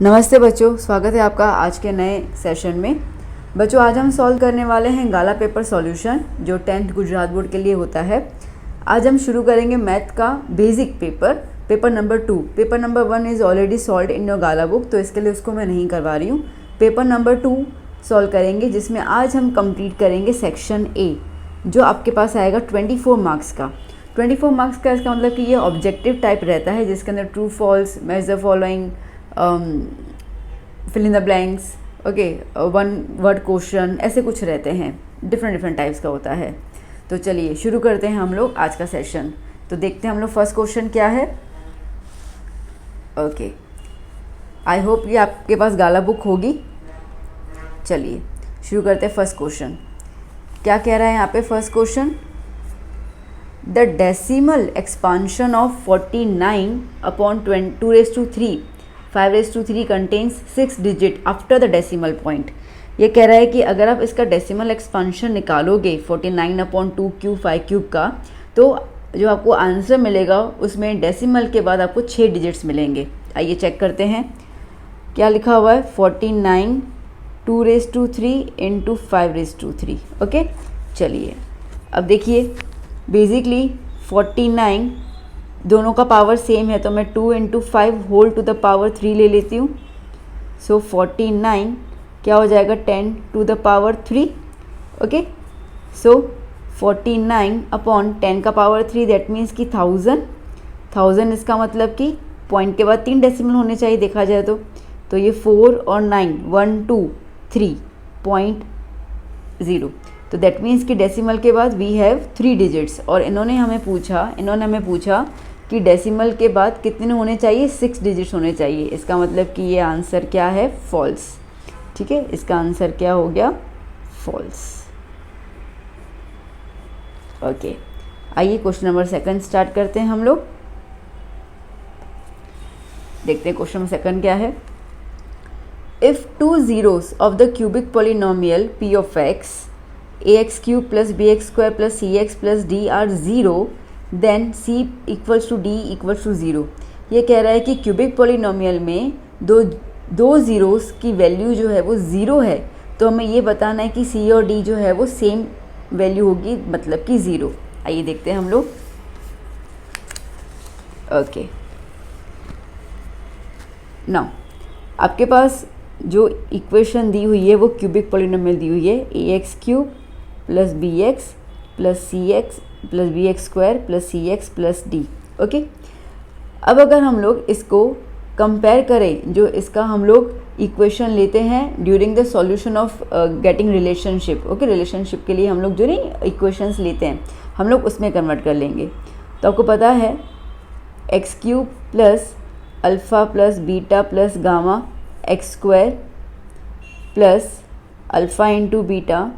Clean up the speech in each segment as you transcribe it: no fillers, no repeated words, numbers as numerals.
नमस्ते बच्चों, स्वागत है आपका आज के नए सेशन में। बच्चों, आज हम सॉल्व करने वाले हैं गाला पेपर सॉल्यूशन जो 10th गुजरात बोर्ड के लिए होता है। आज हम शुरू करेंगे मैथ का basic paper number 2। Paper number 1 is already solve in your gala book, तो इसके लिए उसको मैं नहीं करवा रही हूँ। पेपर नंबर 2 सॉल्व करेंगे, जिसमें आज हम कंप्लीट करेंगे सेक्शन ए, जो आपके पास आएगा 24 मार्क्स का। 24 मार्क्स का इसका मतलब कि ये ऑब्जेक्टिव टाइप रहता है, जिसके अंदर true false, match the following, fill in the blanks, okay, one word question, ऐसे कुछ रहते हैं, डिफरेंट टाइप्स का होता है। तो चलिए शुरू करते हैं हम लोग आज का सेशन। तो देखते हैं हम लोग फर्स्ट क्वेश्चन क्या है। ओके, आई होप ये आपके पास गाला बुक होगी। चलिए शुरू करते हैं फर्स्ट क्वेश्चन। क्या कह रहा है यहाँ पे first question? The decimal expansion of 49 upon 2⁵ 5⁵ contains 6 digit after the decimal point. ये कह रहा है कि अगर आप इसका डेसिमल एक्सपांशन निकालोगे 49 अपॉन 2³ 5³ का, तो जो आपको आंसर मिलेगा उसमें डेसिमल के बाद आपको 6 डिजिट्स मिलेंगे। आइए चेक करते हैं क्या लिखा हुआ है। 49 2⁵ इंटू 5⁵। ओके, चलिए अब देखिए, बेसिकली 49 दोनों का पावर सेम है, तो मैं 2 into 5 whole to the power 3 ले लेती हूँ। सो 49 क्या हो जाएगा 10 to the power 3। Okay, so 49 upon 10 का पावर 3, दैट मीन्स कि 1000 इसका मतलब कि पॉइंट के बाद 3 डेसिमल होने चाहिए देखा जाए तो ये 4 और 9 1 2 3.0, तो दैट मीन्स कि डेसिमल के बाद वी हैव 3 डिजिट्स। और इन्होंने हमें पूछा कि डेसिमल के बाद कितने होने चाहिए, 6 डिजिट्स होने चाहिए। इसका मतलब कि ये आंसर क्या है, फॉल्स। ठीक है, इसका आंसर क्या हो गया, फॉल्स। ओके, आइए क्वेश्चन नंबर 2 स्टार्ट करते हैं हम लोग। देखते हैं क्वेश्चन नंबर 2 क्या है। If 2 zeros of the cubic polynomial p of x ax³ + bx² + cx + d are 0, then c = d = 0। ये कह रहा है कि क्यूबिक पॉलिनोमियल में दो ज़ीरोस की वैल्यू जो है वो 0 है, तो हमें ये बताना है कि c और d जो है वो सेम वैल्यू होगी, मतलब कि 0। आइए देखते हैं हम लोग। ओके, नाउ आपके पास जो इक्वेशन दी हुई है वो क्यूबिक पॉलिनोमियल दी हुई है, ax³ + bx + cx + bx² + cx + d। Okay, अब अगर हम लोग इसको कंपेयर करें, जो इसका हम लोग इक्वेशन लेते हैं during the solution of getting relationship. Okay, relationship के लिए हम लोग जो नहीं इक्वेशंस लेते हैं, हम लोग उसमें कन्वर्ट कर लेंगे। तो आपको पता है x³ + alpha + beta + gamma x² + alpha into beta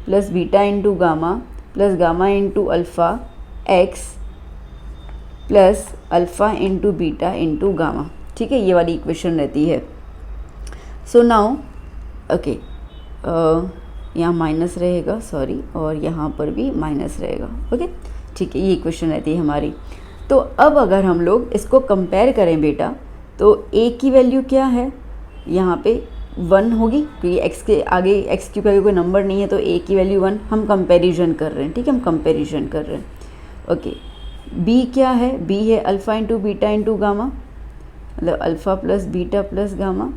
+ beta into gamma + gamma into alpha x + alpha into beta into gamma. ठीक है, ये वाली इक्वेशन रहती है। सो नाउ ओके, यहाँ माइनस रहेगा, सॉरी, और यहाँ पर भी माइनस रहेगा। ओके, ठीक है, ये इक्वेशन रहती है हमारी। तो अब अगर हम लोग इसको कंपेयर करें बेटा, तो a की वैल्यू क्या है, यहाँ पे 1 होगी, क्योंकि x के आगे x³ का कोई नंबर नहीं है, तो a की वैल्यू 1। हम कंपैरिजन कर रहे हैं, ठीक है, हम कंपैरिजन कर रहे हैं। ओके, b क्या है, b है alpha into beta into gamma, मतलब अल्फ़ा + बीटा + गामा।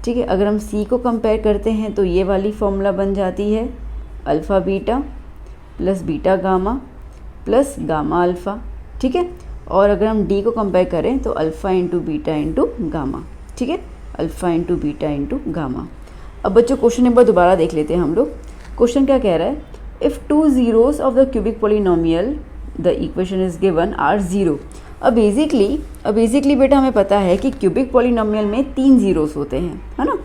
ठीक है, अगर हम c को कंपेयर करते हैं तो ये वाली फॉर्मूला बन जाती है alpha beta + beta gamma + gamma alpha. ठीक है, और अगर हम d को कंपेयर करें तो alpha into beta into gamma. ठीक है, alpha into beta into gamma. अब बच्चों क्वेश्चन एक बार दोबारा देख लेते हैं हम लोग। क्वेश्चन क्या कह रहा है, if 2 zeros of the cubic polynomial the equation is given are 0। अब बेसिकली बेटा हमें पता है कि क्यूबिक पॉलिनोमियल में 3 ज़ीरोस होते हैं, है ना।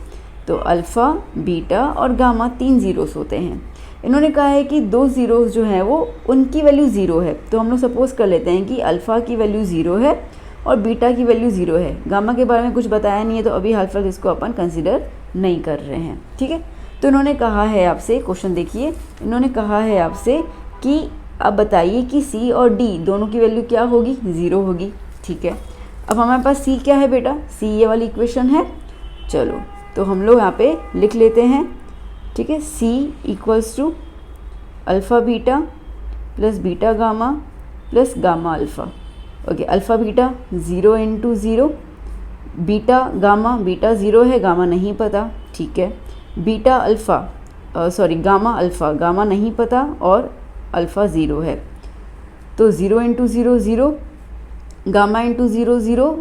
तो अल्फ़ा, बीटा और गामा 3 ज़ीरोस होते हैं। इन्होंने कहा है कि 2 ज़ीरोस जो हैं वो उनकी वैल्यू 0 है, तो हम लोग सपोज़ कर लेते हैं कि अल्फ़ा की वैल्यू 0 है और बीटा की वैल्यू 0 है। गामा के बारे में कुछ बताया नहीं है, तो अभी हाल फिलहाल इसको अपन कंसिडर नहीं कर रहे हैं। ठीक है, तो इन्होंने कहा है आपसे, क्वेश्चन देखिए, इन्होंने कहा है आपसे कि अब बताइए कि c और d दोनों की वैल्यू क्या होगी, 0 होगी। ठीक है, अब हमारे पास c क्या है बेटा, c ये वाली इक्वेशन है, चलो तो हम लोग यहाँ पे लिख लेते हैं, ठीक है। C equals to alpha beta plus beta gamma plus gamma alpha. Okay, alpha beta 0 into 0, beta gamma, beta 0 है, गामा नहीं पता, ठीक है। Beta alpha sorry gamma alpha, gamma नहीं पता और अल्फ़ा 0 है, तो 0 into 0 0, gamma into 0 0,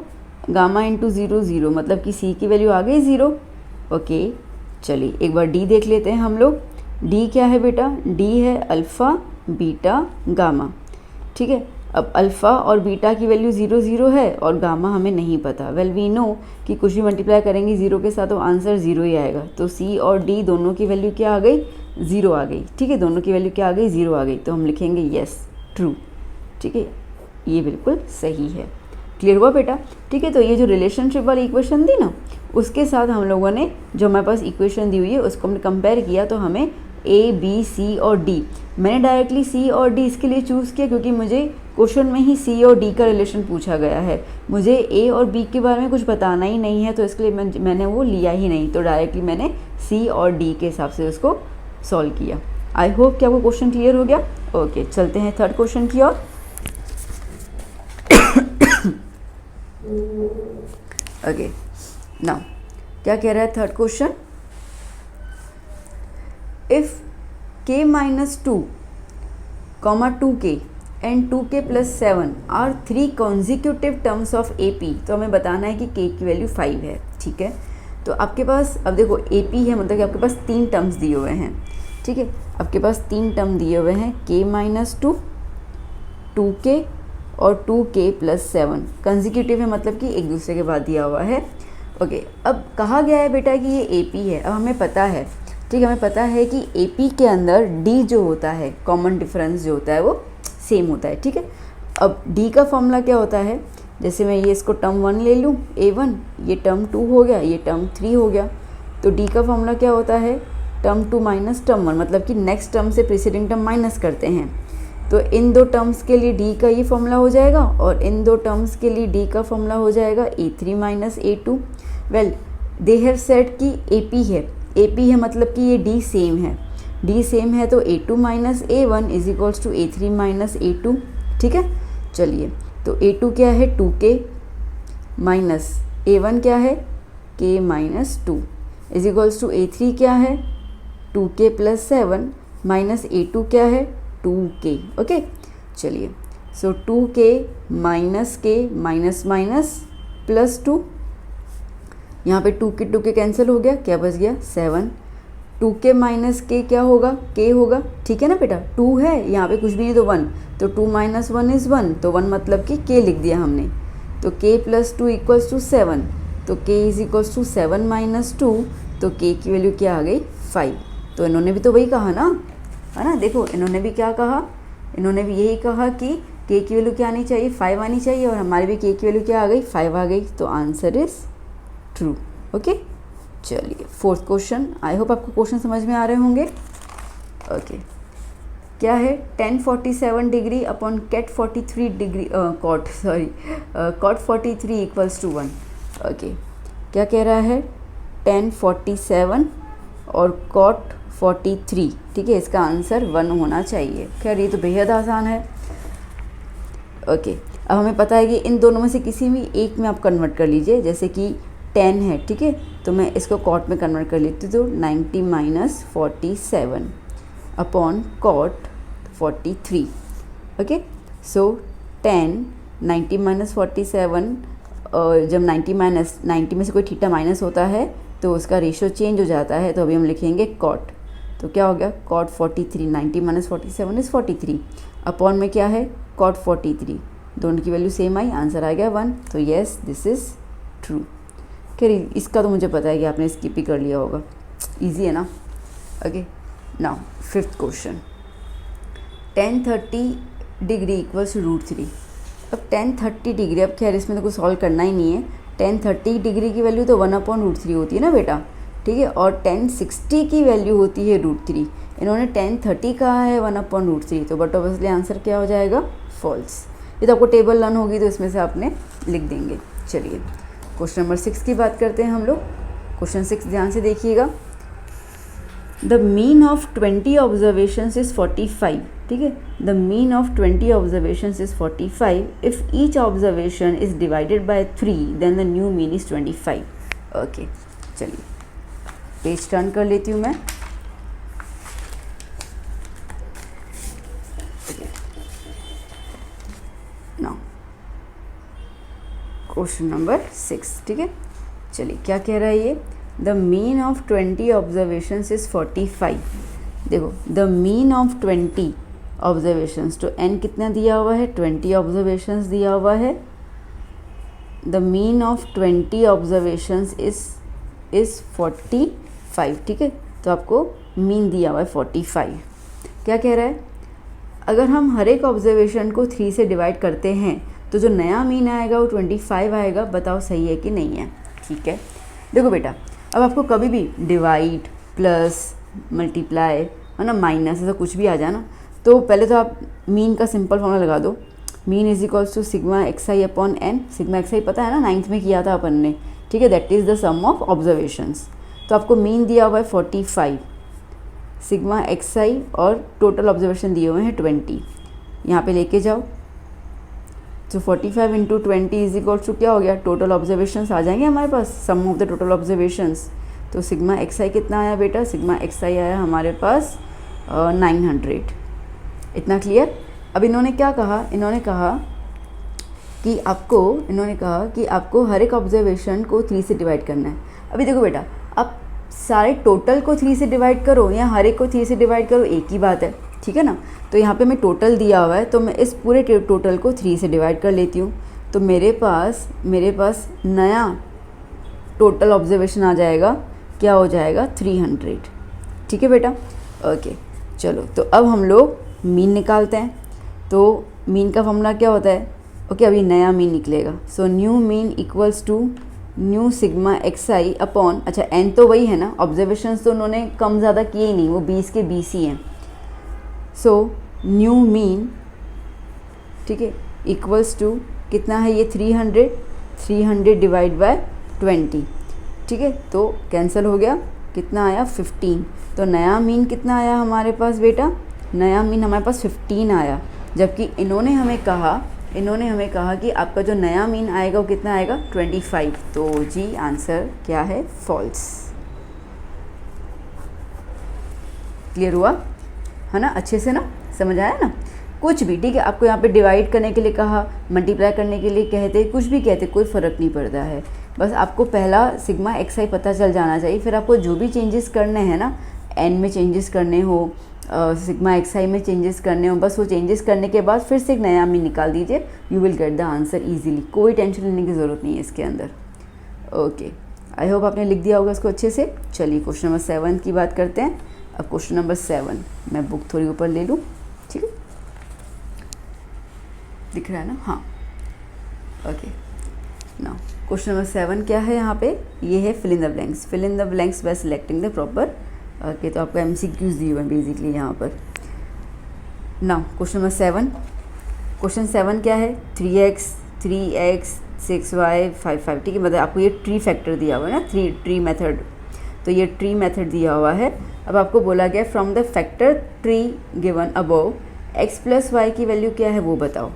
gamma into 0 0, मतलब कि C की वैल्यू आ गई 0। ओके, चलिए एक बार D देख लेते हैं हम लोग। D क्या है बेटा? D है अल्फ़ा बीटा गामा, ठीक है। अब अल्फ़ा और बीटा की वैल्यू 0 0 है और गामा हमें नहीं पता। वेल वी नो कि कुछ भी मल्टीप्लाई करेंगे 0 के साथ तो आंसर 0 ही आएगा। तो C और D दोनों की वैल्यू क्या आ गई? 0 आ गई, ठीक है। दोनों की वैल्यू क्या आ गई? 0 आ गई। तो हम लिखेंगे येस ट्रू, ठीक है, ये बिल्कुल सही है। क्लियर हुआ बेटा? ठीक है, तो ये जो रिलेशनशिप वाली इक्वेशन थी ना, उसके साथ हम लोगों ने जो हमारे पास इक्वेशन दी हुई है उसको हमने कंपेयर किया, तो हमें A, B, C और D, मैंने डायरेक्टली C और D इसके लिए चूज़ किया क्योंकि मुझे क्वेश्चन में ही C और D का रिलेशन पूछा गया है। मुझे A और B के बारे में कुछ बताना ही नहीं है, तो इसके लिए मैंने वो लिया ही नहीं, तो डायरेक्टली मैंने C और D के हिसाब से उसको सॉल्व किया। आई होप कि आपको क्वेश्चन क्लियर हो गया। ओके, चलते हैं थर्ड क्वेश्चन की ओर। ओके, नाउ क्या कह रहा है third question? If k minus 2 comma 2k and 2k plus 7 are 3 consecutive terms of AP, तो हमें बताना है कि k की वैल्यू 5 है, ठीक है। तो आपके पास अब देखो AP है, मतलब कि आपके पास 3 टर्म्स दिए हुए हैं, ठीक है। आपके पास 3 टर्म दिए हुए हैं, k माइनस 2, 2k और 2k प्लस 7, कंजिक्यूटिव है, मतलब कि एक दूसरे के बाद दिया हुआ है। ओके, अब कहा गया है बेटा कि ये AP है। अब हमें पता है, ठीक है, हमें पता है कि AP के अंदर D जो होता है, कॉमन डिफरेंस जो होता है वो सेम होता है, ठीक है। अब D का फॉर्मूला क्या होता है? जैसे मैं ये इसको टर्म 1 ले लूँ A1, ये टर्म 2 हो गया, ये टर्म 3 हो गया, तो D का फॉर्मूला क्या होता है? टर्म 2 माइनस टर्म 1, मतलब कि नेक्स्ट टर्म से प्रीसीडिंग टर्म माइनस करते हैं, तो इन दो टर्म्स के लिए D का ये फॉर्मूला हो जाएगा और इन दो टर्म्स के लिए D का फॉर्मूला हो जाएगा A3 minus A2। Well, they have said कि AP है, AP है मतलब कि ये D सेम है, D सेम है, तो A2 minus A1 is equals to A3 minus A2, ठीक है। चलिए, तो A2 क्या है? 2k माइनस A1 क्या है? k minus 2 is equals to A3 क्या है? 2k प्लस 7 माइनस A2 क्या है? 2k। ओके, चलिए, सो 2k minus k minus minus plus 2, यहाँ पे 2k कैंसिल हो गया, क्या बच गया? 7। 2k माइनस k क्या होगा? k होगा, ठीक है ना बेटा। 2 है, यहाँ पे कुछ भी नहीं तो 1, तो 2 माइनस 1 इज़ 1, तो 1 मतलब कि k लिख दिया हमने, तो k प्लस 2 इक्वल्स टू 7, तो k is equals to 7 minus 2, तो k की वैल्यू क्या आ गई? 5। तो इन्होंने भी तो वही कहा ना, है ना। देखो इन्होंने भी क्या कहा? इन्होंने भी यही कहा कि k की वैल्यू क्या आनी चाहिए? 5 आनी चाहिए, और हमारी भी k की वैल्यू क्या आ गई? 5 आ गई, तो आंसर इज ट्रू। ओके, चलिए फोर्थ क्वेश्चन। आई होप आपको क्वेश्चन समझ में आ रहे होंगे। ओके, क्या है? tan 47 degree upon cot 43 degree cot 43 equals to 1। Okay, क्या कह रहा है? tan 47 और cot 43, ठीक है, इसका आंसर 1 होना चाहिए। खैर ये तो बेहद आसान है। ओके, अब हमें पता है कि इन दोनों में से किसी भी एक में आप कन्वर्ट कर लीजिए, जैसे कि 10 है, ठीक है, तो मैं इसको कॉट में कन्वर्ट कर लेती हूँ, तो 90 माइनस 47 अपॉन कॉट 43। ओके, सो 10 90 माइनस 47, जब 90 में से कोई थीटा माइनस होता है तो उसका रेशियो चेंज हो जाता है, तो अभी हम लिखेंगे कॉट, तो क्या हो गया? कॉट 43, 90 माइनस 47 इज़ 43, अपॉन में क्या है? कॉट 43, दोनों की वैल्यू सेम आई, आंसर आ गया 1, तो येस दिस इज़ ट्रू। खैर इसका तो मुझे पता है कि आपने स्किप ही कर लिया होगा, इजी है ना। Okay, now fifth question, tan 30 degree equals to √3। अब tan 30 डिग्री, अब खैर इसमें तो कुछ सॉल्व करना ही नहीं है, tan 30 डिग्री की वैल्यू तो 1/√3 होती है ना बेटा, ठीक है, और tan 60 की वैल्यू होती है √3। इन्होंने tan 30 कहा है 1/√3, तो बट ऑब्वियसली आंसर क्या हो जाएगा? फॉल्स। ये तो आपको टेबल लर्न होगी तो इसमें से आपने लिख देंगे। चलिए क्वेश्चन नंबर 6 की बात करते हैं हम लोग। क्वेश्चन 6 ध्यान से देखिएगा। The mean of 20 observations is 45, ठीक है। The mean of 20 observations is 45, if each observation is divided by 3 then the new mean is 25। Okay, चलिए पेज टर्न कर लेती हूँ मैं। नाउ क्वेश्चन नंबर 6, ठीक है। चलिए क्या कह रहा है ये, the mean of 20 observations is 45। देखो द मीन ऑफ 20 ऑब्जर्वेशंस, तो n कितना दिया हुआ है, 20 ऑब्जर्वेशंस दिया हुआ है। The mean of 20 observations is 45, ठीक है। तो आपको मीन दिया हुआ है 45। क्या कह रहा है, अगर हम हर एक ऑब्जर्वेशन को 3 से डिवाइड करते हैं तो जो नया मीन आएगा वो 25 आएगा। बताओ सही है कि नहीं है, ठीक है। देखो बेटा, अब आपको कभी भी डिवाइड, प्लस, मल्टीप्लाई, है ना, माइनस, ऐसा कुछ भी आ जाए ना, तो पहले तो आप मीन का सिंपल फॉर्मूला लगा दो। Mean is equals to sigma x i upon n. Sigma x i पता है ना, 9th में किया था अपन ने, ठीक है। That is the sum of observations. तो आपको मीन दिया हुआ है 45, सिग्मा एक्स आई, और टोटल ऑब्जर्वेशन दिए हुए हैं 20। यहाँ पे लेके जाओ, तो 45 इंटू 20 इज इक्वल्स टू क्या हो गया, टोटल ऑब्जर्वेशंस आ जाएंगे हमारे पास, सम ऑफ द टोटल ऑब्जर्वेशंस। तो सिग्मा एक्स आई कितना आया बेटा, सिग्मा एक्स आई आया हमारे पास 900। इतना क्लियर। अब इन्होंने क्या कहा, इन्होंने कहा कि आपको हर एक ऑब्जर्वेशन को 3 से डिवाइड करना है। अभी देखो बेटा, आप सारे टोटल को 3 से डिवाइड करो या हर एक को 3 से डिवाइड करो, एक ही बात है, ठीक है ना। तो यहाँ पे मैं टोटल दिया हुआ है, तो मैं इस पूरे टोटल को 3 से डिवाइड कर लेती हूँ। तो मेरे पास नया टोटल ऑब्जर्वेशन आ जाएगा, क्या हो जाएगा, 300, ठीक है बेटा। ओके, चलो तो अब हम लोग मीन निकालते हैं। तो मीन का फॉर्मूला क्या होता है, ओके, अभी नया मीन निकलेगा। So new mean equals to new sigma x i upon, अच्छा एन तो वही है ना, ऑब्जर्वेशंस तो उन्होंने कम ज़्यादा किए ही नहीं, वो 20 के 20 ही हैं। सो न्यू मीन, ठीक है, इक्वल्स टू कितना है ये, 300 डिवाइड बाय 20, ठीक है। तो कैंसिल हो गया, कितना आया, 15। तो नया मीन कितना आया हमारे पास बेटा, नया मीन हमारे पास 15 आया। जबकि इन्होंने हमें कहा कि आपका जो नया मीन आएगा वो कितना आएगा, 25। तो जी आंसर क्या है, फॉल्स। क्लियर हुआ है ना, अच्छे से ना समझ आया ना। कुछ भी, ठीक है, आपको यहाँ पे डिवाइड करने के लिए कहा, मल्टीप्लाई करने के लिए कहते, कुछ भी कहते, कोई फ़र्क नहीं पड़ता है। बस आपको पहला सिग्मा एक्स आई पता चल जाना चाहिए। फिर आपको जो भी चेंजेस करने हैं ना, एन में चेंजेस करने हो, सिग्मा एक्स आई में चेंजेस करने हो, बस वो चेंजेस करने के बाद फिर से एक नया मीन निकाल दीजिए, you will get the answer easily. कोई टेंशन लेने की ज़रूरत नहीं है इसके अंदर। ओके, आई होप आपने लिख दिया होगा इसको अच्छे से। चलिए क्वेश्चन नंबर 7 की बात करते हैं। अब क्वेश्चन नंबर 7, मैं बुक थोड़ी ऊपर ले लूँ, ठीक है, दिख रहा है ना, हाँ। ओके, नाउ क्वेश्चन नंबर 7 क्या है यहाँ पे, ये है fill in the blanks. Fill in the blanks by selecting the proper. Okay, तो आपको MCQs दिए हुए हैं बेसिकली यहाँ पर। नाउ क्वेश्चन नंबर 7, क्वेश्चन 7 क्या है, 3x 6y 5, ठीक है। मतलब आपको ये ट्री फैक्टर दिया हुआ है ना, ट्री मेथड, तो ये ट्री मेथड दिया हुआ है। अब आपको बोला गया from the factor tree given above x plus y की वैल्यू क्या है वो बताओ,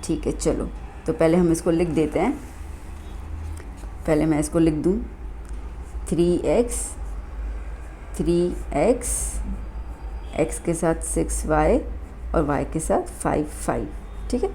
ठीक है। चलो तो पहले हम इसको लिख देते हैं, पहले मैं इसको लिख दूँ 3x x के साथ 6y और y के साथ 5, ठीक है।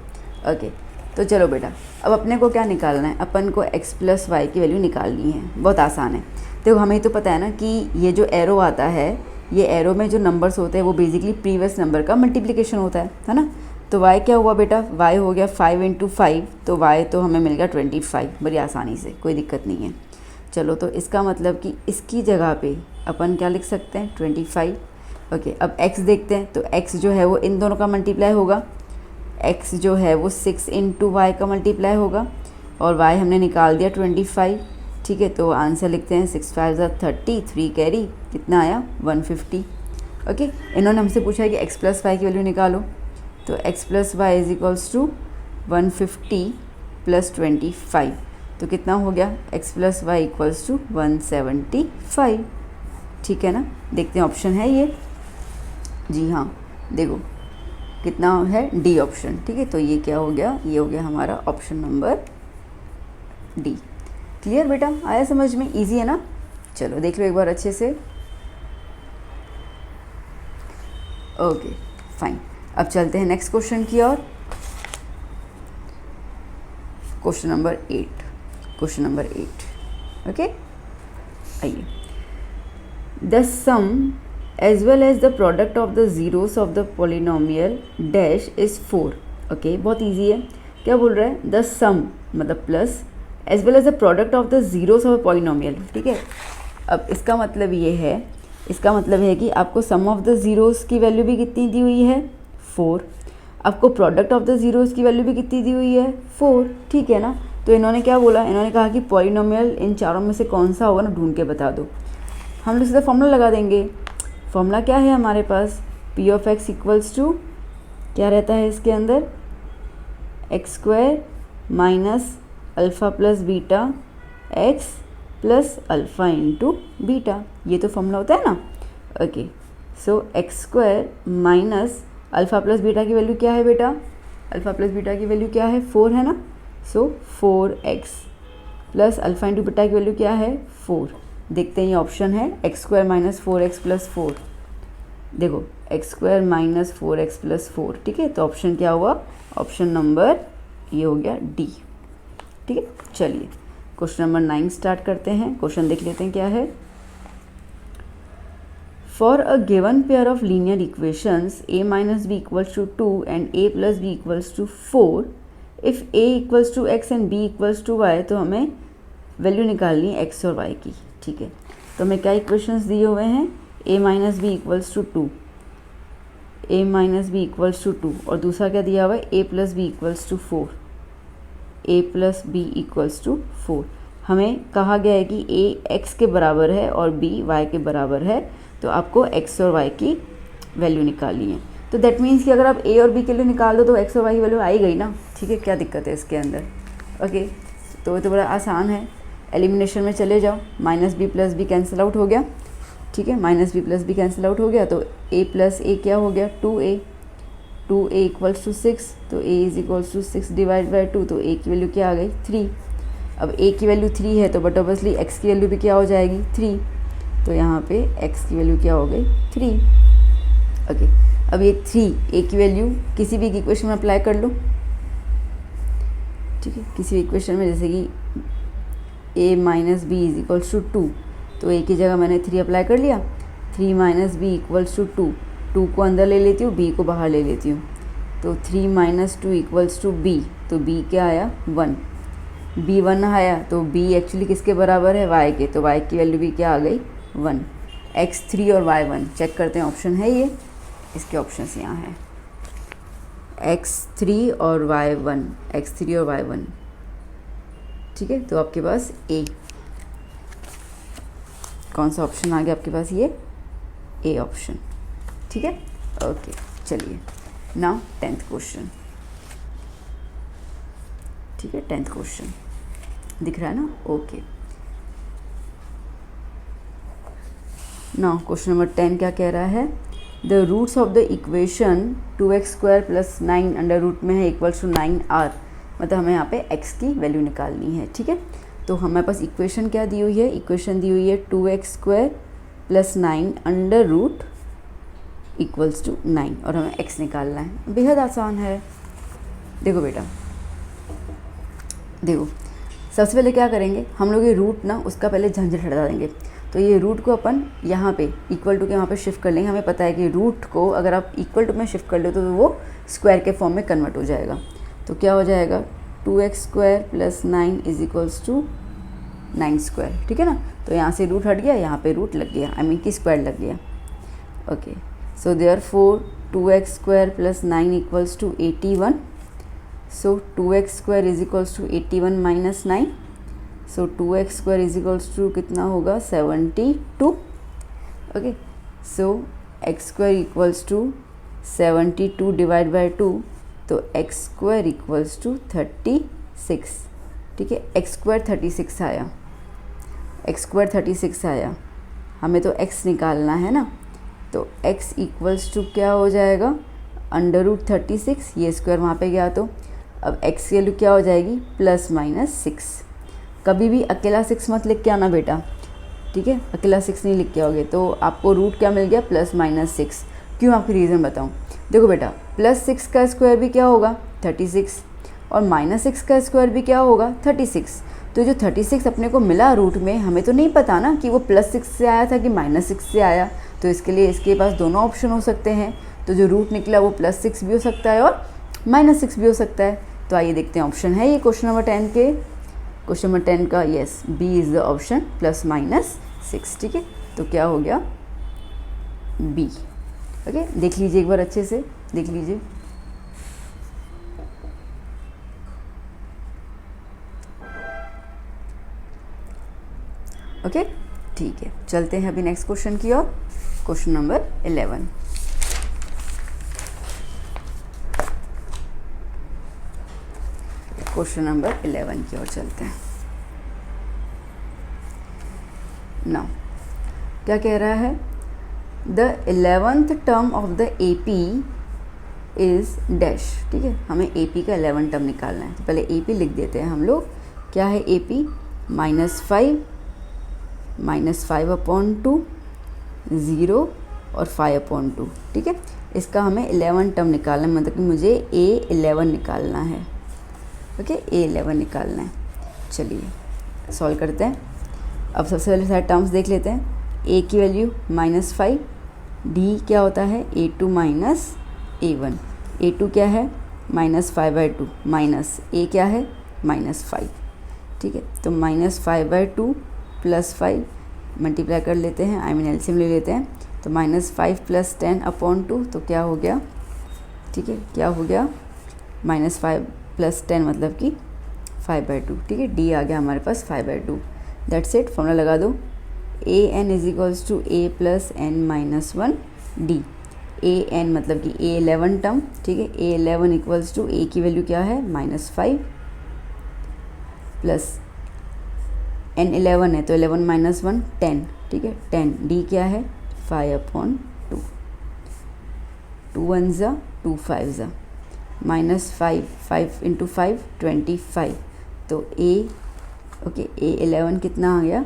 ओके, तो चलो बेटा, अब अपने को क्या निकालना है, अपन को x प्लस वाई की वैल्यू निकालनी है। बहुत आसान है। देखो हमें तो पता है ना कि ये जो एरो आता है, ये एरो में जो नंबर्स होते हैं वो बेसिकली प्रीवियस नंबर का मल्टीप्लिकेशन होता है ना। तो y क्या हुआ बेटा, y हो गया 5 × 5, तो y तो हमें मिल गया 25, बड़ी आसानी से, कोई दिक्कत नहीं है। चलो तो इसका मतलब कि इसकी जगह पे अपन क्या लिख सकते हैं, 25। ओके, अब x देखते हैं, तो x जो है वो इन दोनों का मल्टीप्लाई होगा, x जो है वो 6 × y का मल्टीप्लाई होगा, और y हमने निकाल दिया 25, ठीक है। तो आंसर लिखते हैं 6 × 5 = 30, 3 कैरी, कितना आया 150। ओके, इन्होंने हमसे पूछा है कि x प्लस वाई की वैल्यू निकालो, तो x plus y is equals to 150 + 25। तो कितना हो गया, x plus y equals to 175। ठीक है ना, देखते हैं ऑप्शन है ये, जी हाँ, देखो कितना है, डी ऑप्शन। ठीक है, तो ये क्या हो गया, ये हो गया हमारा ऑप्शन नंबर डी। क्लियर बेटा, आया समझ में, इजी है ना। चलो देख लो एक बार अच्छे से। ओके फाइन, अब चलते हैं नेक्स्ट क्वेश्चन की ओर। Question number 8, question number 8। Okay, आइए। The sum as well as the product of the zeros of the polynomial dash is 4। Okay, बहुत इजी है। क्या बोल रहा है, द सम मतलब plus as well as the product of the zeros of a polynomial. ठीक है, अब इसका मतलब ये है, इसका मतलब है कि आपको सम ऑफ द ज़ीरोज़ की वैल्यू भी कितनी दी हुई है, 4। आपको प्रोडक्ट ऑफ द ज़ीरोज़ की वैल्यू भी कितनी दी हुई है, 4। ठीक है ना, तो इन्होंने क्या बोला, इन्होंने कहा कि पॉलिनोमियल इन चारों में से कौन सा होगा ना, ढूंढ के बता दो। हम लोग सीधा फॉर्मूला लगा देंगे। फॉर्मूला क्या है हमारे पास, p of x equals to क्या रहता है इसके अंदर, x square minus alpha plus beta x plus alpha into beta, ये तो फॉर्मूला होता है ना। Okay, so x square minus alpha plus beta की वैल्यू क्या है बेटा, अल्फ़ा प्लस बीटा की वैल्यू क्या है, 4 है ना। So 4x plus alpha into beta की वैल्यू क्या है, 4। देखते हैं ये ऑप्शन है, x square minus 4x plus 4। देखो x square minus 4x plus 4। ठीक है, तो ऑप्शन क्या हुआ, ऑप्शन नंबर ये हो गया डी। ठीक है, चलिए क्वेश्चन नंबर 9 स्टार्ट करते हैं। क्वेश्चन देख लेते हैं क्या है। For a given pair of linear equations a minus b equals to 2 and a plus b equals to 4, if a equals to x and b equals to y, तो हमें value निकालनी है x और y की। ठीक है, तो हमें क्या इक्वेशंस दिए हुए हैं, a minus b equals to 2, a minus b equals to 2, और दूसरा क्या दिया हुआ है, a plus b equals to 4, a plus b equals to 4। हमें कहा गया है कि a x के बराबर है और b y के बराबर है, तो आपको x और y की वैल्यू निकालनी है। तो दैट मीन्स कि अगर आप a और b के लिए निकाल दो तो x और y की वैल्यू आ ही गई ना। ठीक है, क्या दिक्कत है इसके अंदर। ओके, तो ये तो बड़ा आसान है, एलिमिनेशन में चले जाओ, minus b plus b cancel out हो गया। ठीक है, minus b plus b cancel out हो गया, तो a प्लस ए क्या हो गया, 2a, 2a इक्वल्स टू 6, तो a is equals to 6 divide by 2, तो a की वैल्यू क्या आ गई, 3। अब a की वैल्यू 3 है तो बट ऑब्वियसली x की वैल्यू भी क्या हो जाएगी, 3, तो यहाँ पे x की वैल्यू क्या हो गई, 3। ओके, अब ये 3 a की वैल्यू किसी भी इक्वेशन में अप्लाई कर लो। ठीक है, किसी भी इक्वेशन में, जैसे कि a minus b is equals to 2, तो a की जगह मैंने 3 अप्लाई कर लिया। 3 माइनस बी इक्वल्स टू 2, 2 को अंदर ले लेती हूँ, b को बाहर ले लेती हूँ, तो 3 माइनस 2 इक्वल्स टू b, तो b क्या आया, 1। b 1 आया, तो b एक्चुअली किसके बराबर है, y के, तो y की वैल्यू भी क्या आ गई, 1। x 3 और y 1, चेक करते हैं ऑप्शन है ये, इसके ऑप्शंस यहाँ हैं, x 3 और y 1, x 3 और y 1। ठीक है, तो आपके पास a, कौन सा ऑप्शन आ गया आपके पास, ये a ऑप्शन। ठीक है, ओके, चलिए नाउ 10th क्वेश्चन। ठीक है, 10th क्वेश्चन दिख रहा है ना, ओके। नाउ क्वेश्चन नंबर 10 क्या कह रहा है, the roots of the equation 2x square plus 9 under root में है इक्वल्स टू 9r, मतलब हमें यहाँ पे x की वैल्यू निकालनी है। ठीक है, तो हमारे पास इक्वेशन क्या दी हुई है, इक्वेशन दी हुई है 2x square plus 9 under root equals to 9, और हमें x निकालना है। बेहद आसान है। देखो बेटा, देखो सबसे पहले क्या करेंगे हम लोग, ये रूट ना उसका पहले झंझट हटा देंगे। तो ये रूट को अपन यहाँ पे इक्वल टू के वहाँ पे शिफ्ट कर लेंगे। हमें पता है कि रूट को अगर आप इक्वल टू में शिफ्ट कर लो तो वो स्क्वायर के फॉर्म में कन्वर्ट हो जाएगा। तो क्या हो जाएगा, 2x square plus 9 is equals to 9 square. ठीक है ना, तो यहाँ से रूट हट गया, यहाँ पे रूट लग गया, आई मीन कि स्क्वायर लग गया। Okay, so therefore 2x square plus 9 equals to 81। So 2x square is equals to 81 minus 9. So 2x square is equals to कितना होगा, 72. Okay, so x square equals to 72 divide by 2, तो x square equals to 36. ठीक है, x square 36 आया, x square 36 आया, हमें तो x निकालना है ना, तो x इक्वल्स टू क्या हो जाएगा, √36, ये स्क्वायर वहाँ पे गया तो अब x की वैल्यू क्या हो जाएगी, ±6। कभी भी अकेला 6 मत लिख के आना बेटा, ठीक है, अकेला 6 नहीं लिख के आओगे तो आपको रूट क्या मिल गया, +-6। क्यों, आपकी रीज़न बताऊँ। देखो बेटा, +6 का स्क्वायर भी क्या होगा, 36, और -6 का स्क्वायर भी क्या होगा, 36। तो जो 36 अपने को मिला रूट में, हमें तो नहीं पता ना कि वो +6 से आया था कि -6 से आया, तो इसके लिए इसके पास दोनों ऑप्शन हो सकते हैं। तो जो रूट निकला वो +6 भी हो सकता है और -6 भी हो सकता है। तो आइए देखते हैं ऑप्शन है ये क्वेश्चन नंबर 10 के, क्वेश्चन नंबर 10 का, yes, b is the option, +-6, ठीक है। तो क्या हो गया, बी। ओके, देख लीजिए एक बार अच्छे से, देख लीजिए। ओके, ठीक है, चलते हैं अभी नेक्स्ट क्वेश्चन की ओर, क्वेश्चन नंबर 11। क्वेश्चन नंबर 11 की ओर चलते हैं। नाउ क्या कह रहा है, the 11th term of the AP is dash, ठीक है, हमें AP का 11 टर्म निकालना है। तो पहले AP लिख देते हैं हम लोग। क्या है AP, -5/2, 0 और 5/2, ठीक है। इसका हमें 11 टर्म निकालना है, मतलब कि मुझे A11 निकालना है। ओके, A11 निकालना है। चलिए सॉल्व करते हैं। अब सबसे पहले सारे टर्म्स देख लेते हैं। A की वैल्यू -5, D क्या होता है, A2 - A1, A2 क्या है, -5/2, माइनस A क्या है, -5, ठीक है। तो -5/2 +5 मल्टीप्लाई कर लेते हैं, आई मीन एलसीएम ले लेते हैं। तो -5 + 10/2, तो क्या हो गया, ठीक है, क्या हो गया, -5 + 10 मतलब कि 5/2, ठीक है। D आ गया हमारे पास 5/2। दैट्स इट, फॉर्मूला लगा दो। AN = A + n-1 D। AN मतलब कि A11 टर्म, ठीक है। A11 = A की वैल्यू क्या है, -5 प्लस n11 है तो 11 - 1 10, ठीक है, 10। D क्या है, 5/2, 2 1 ज़ा 2 5 ज़ा, -5, 5 × 5 25। तो ओके, A11 कितना आ गया,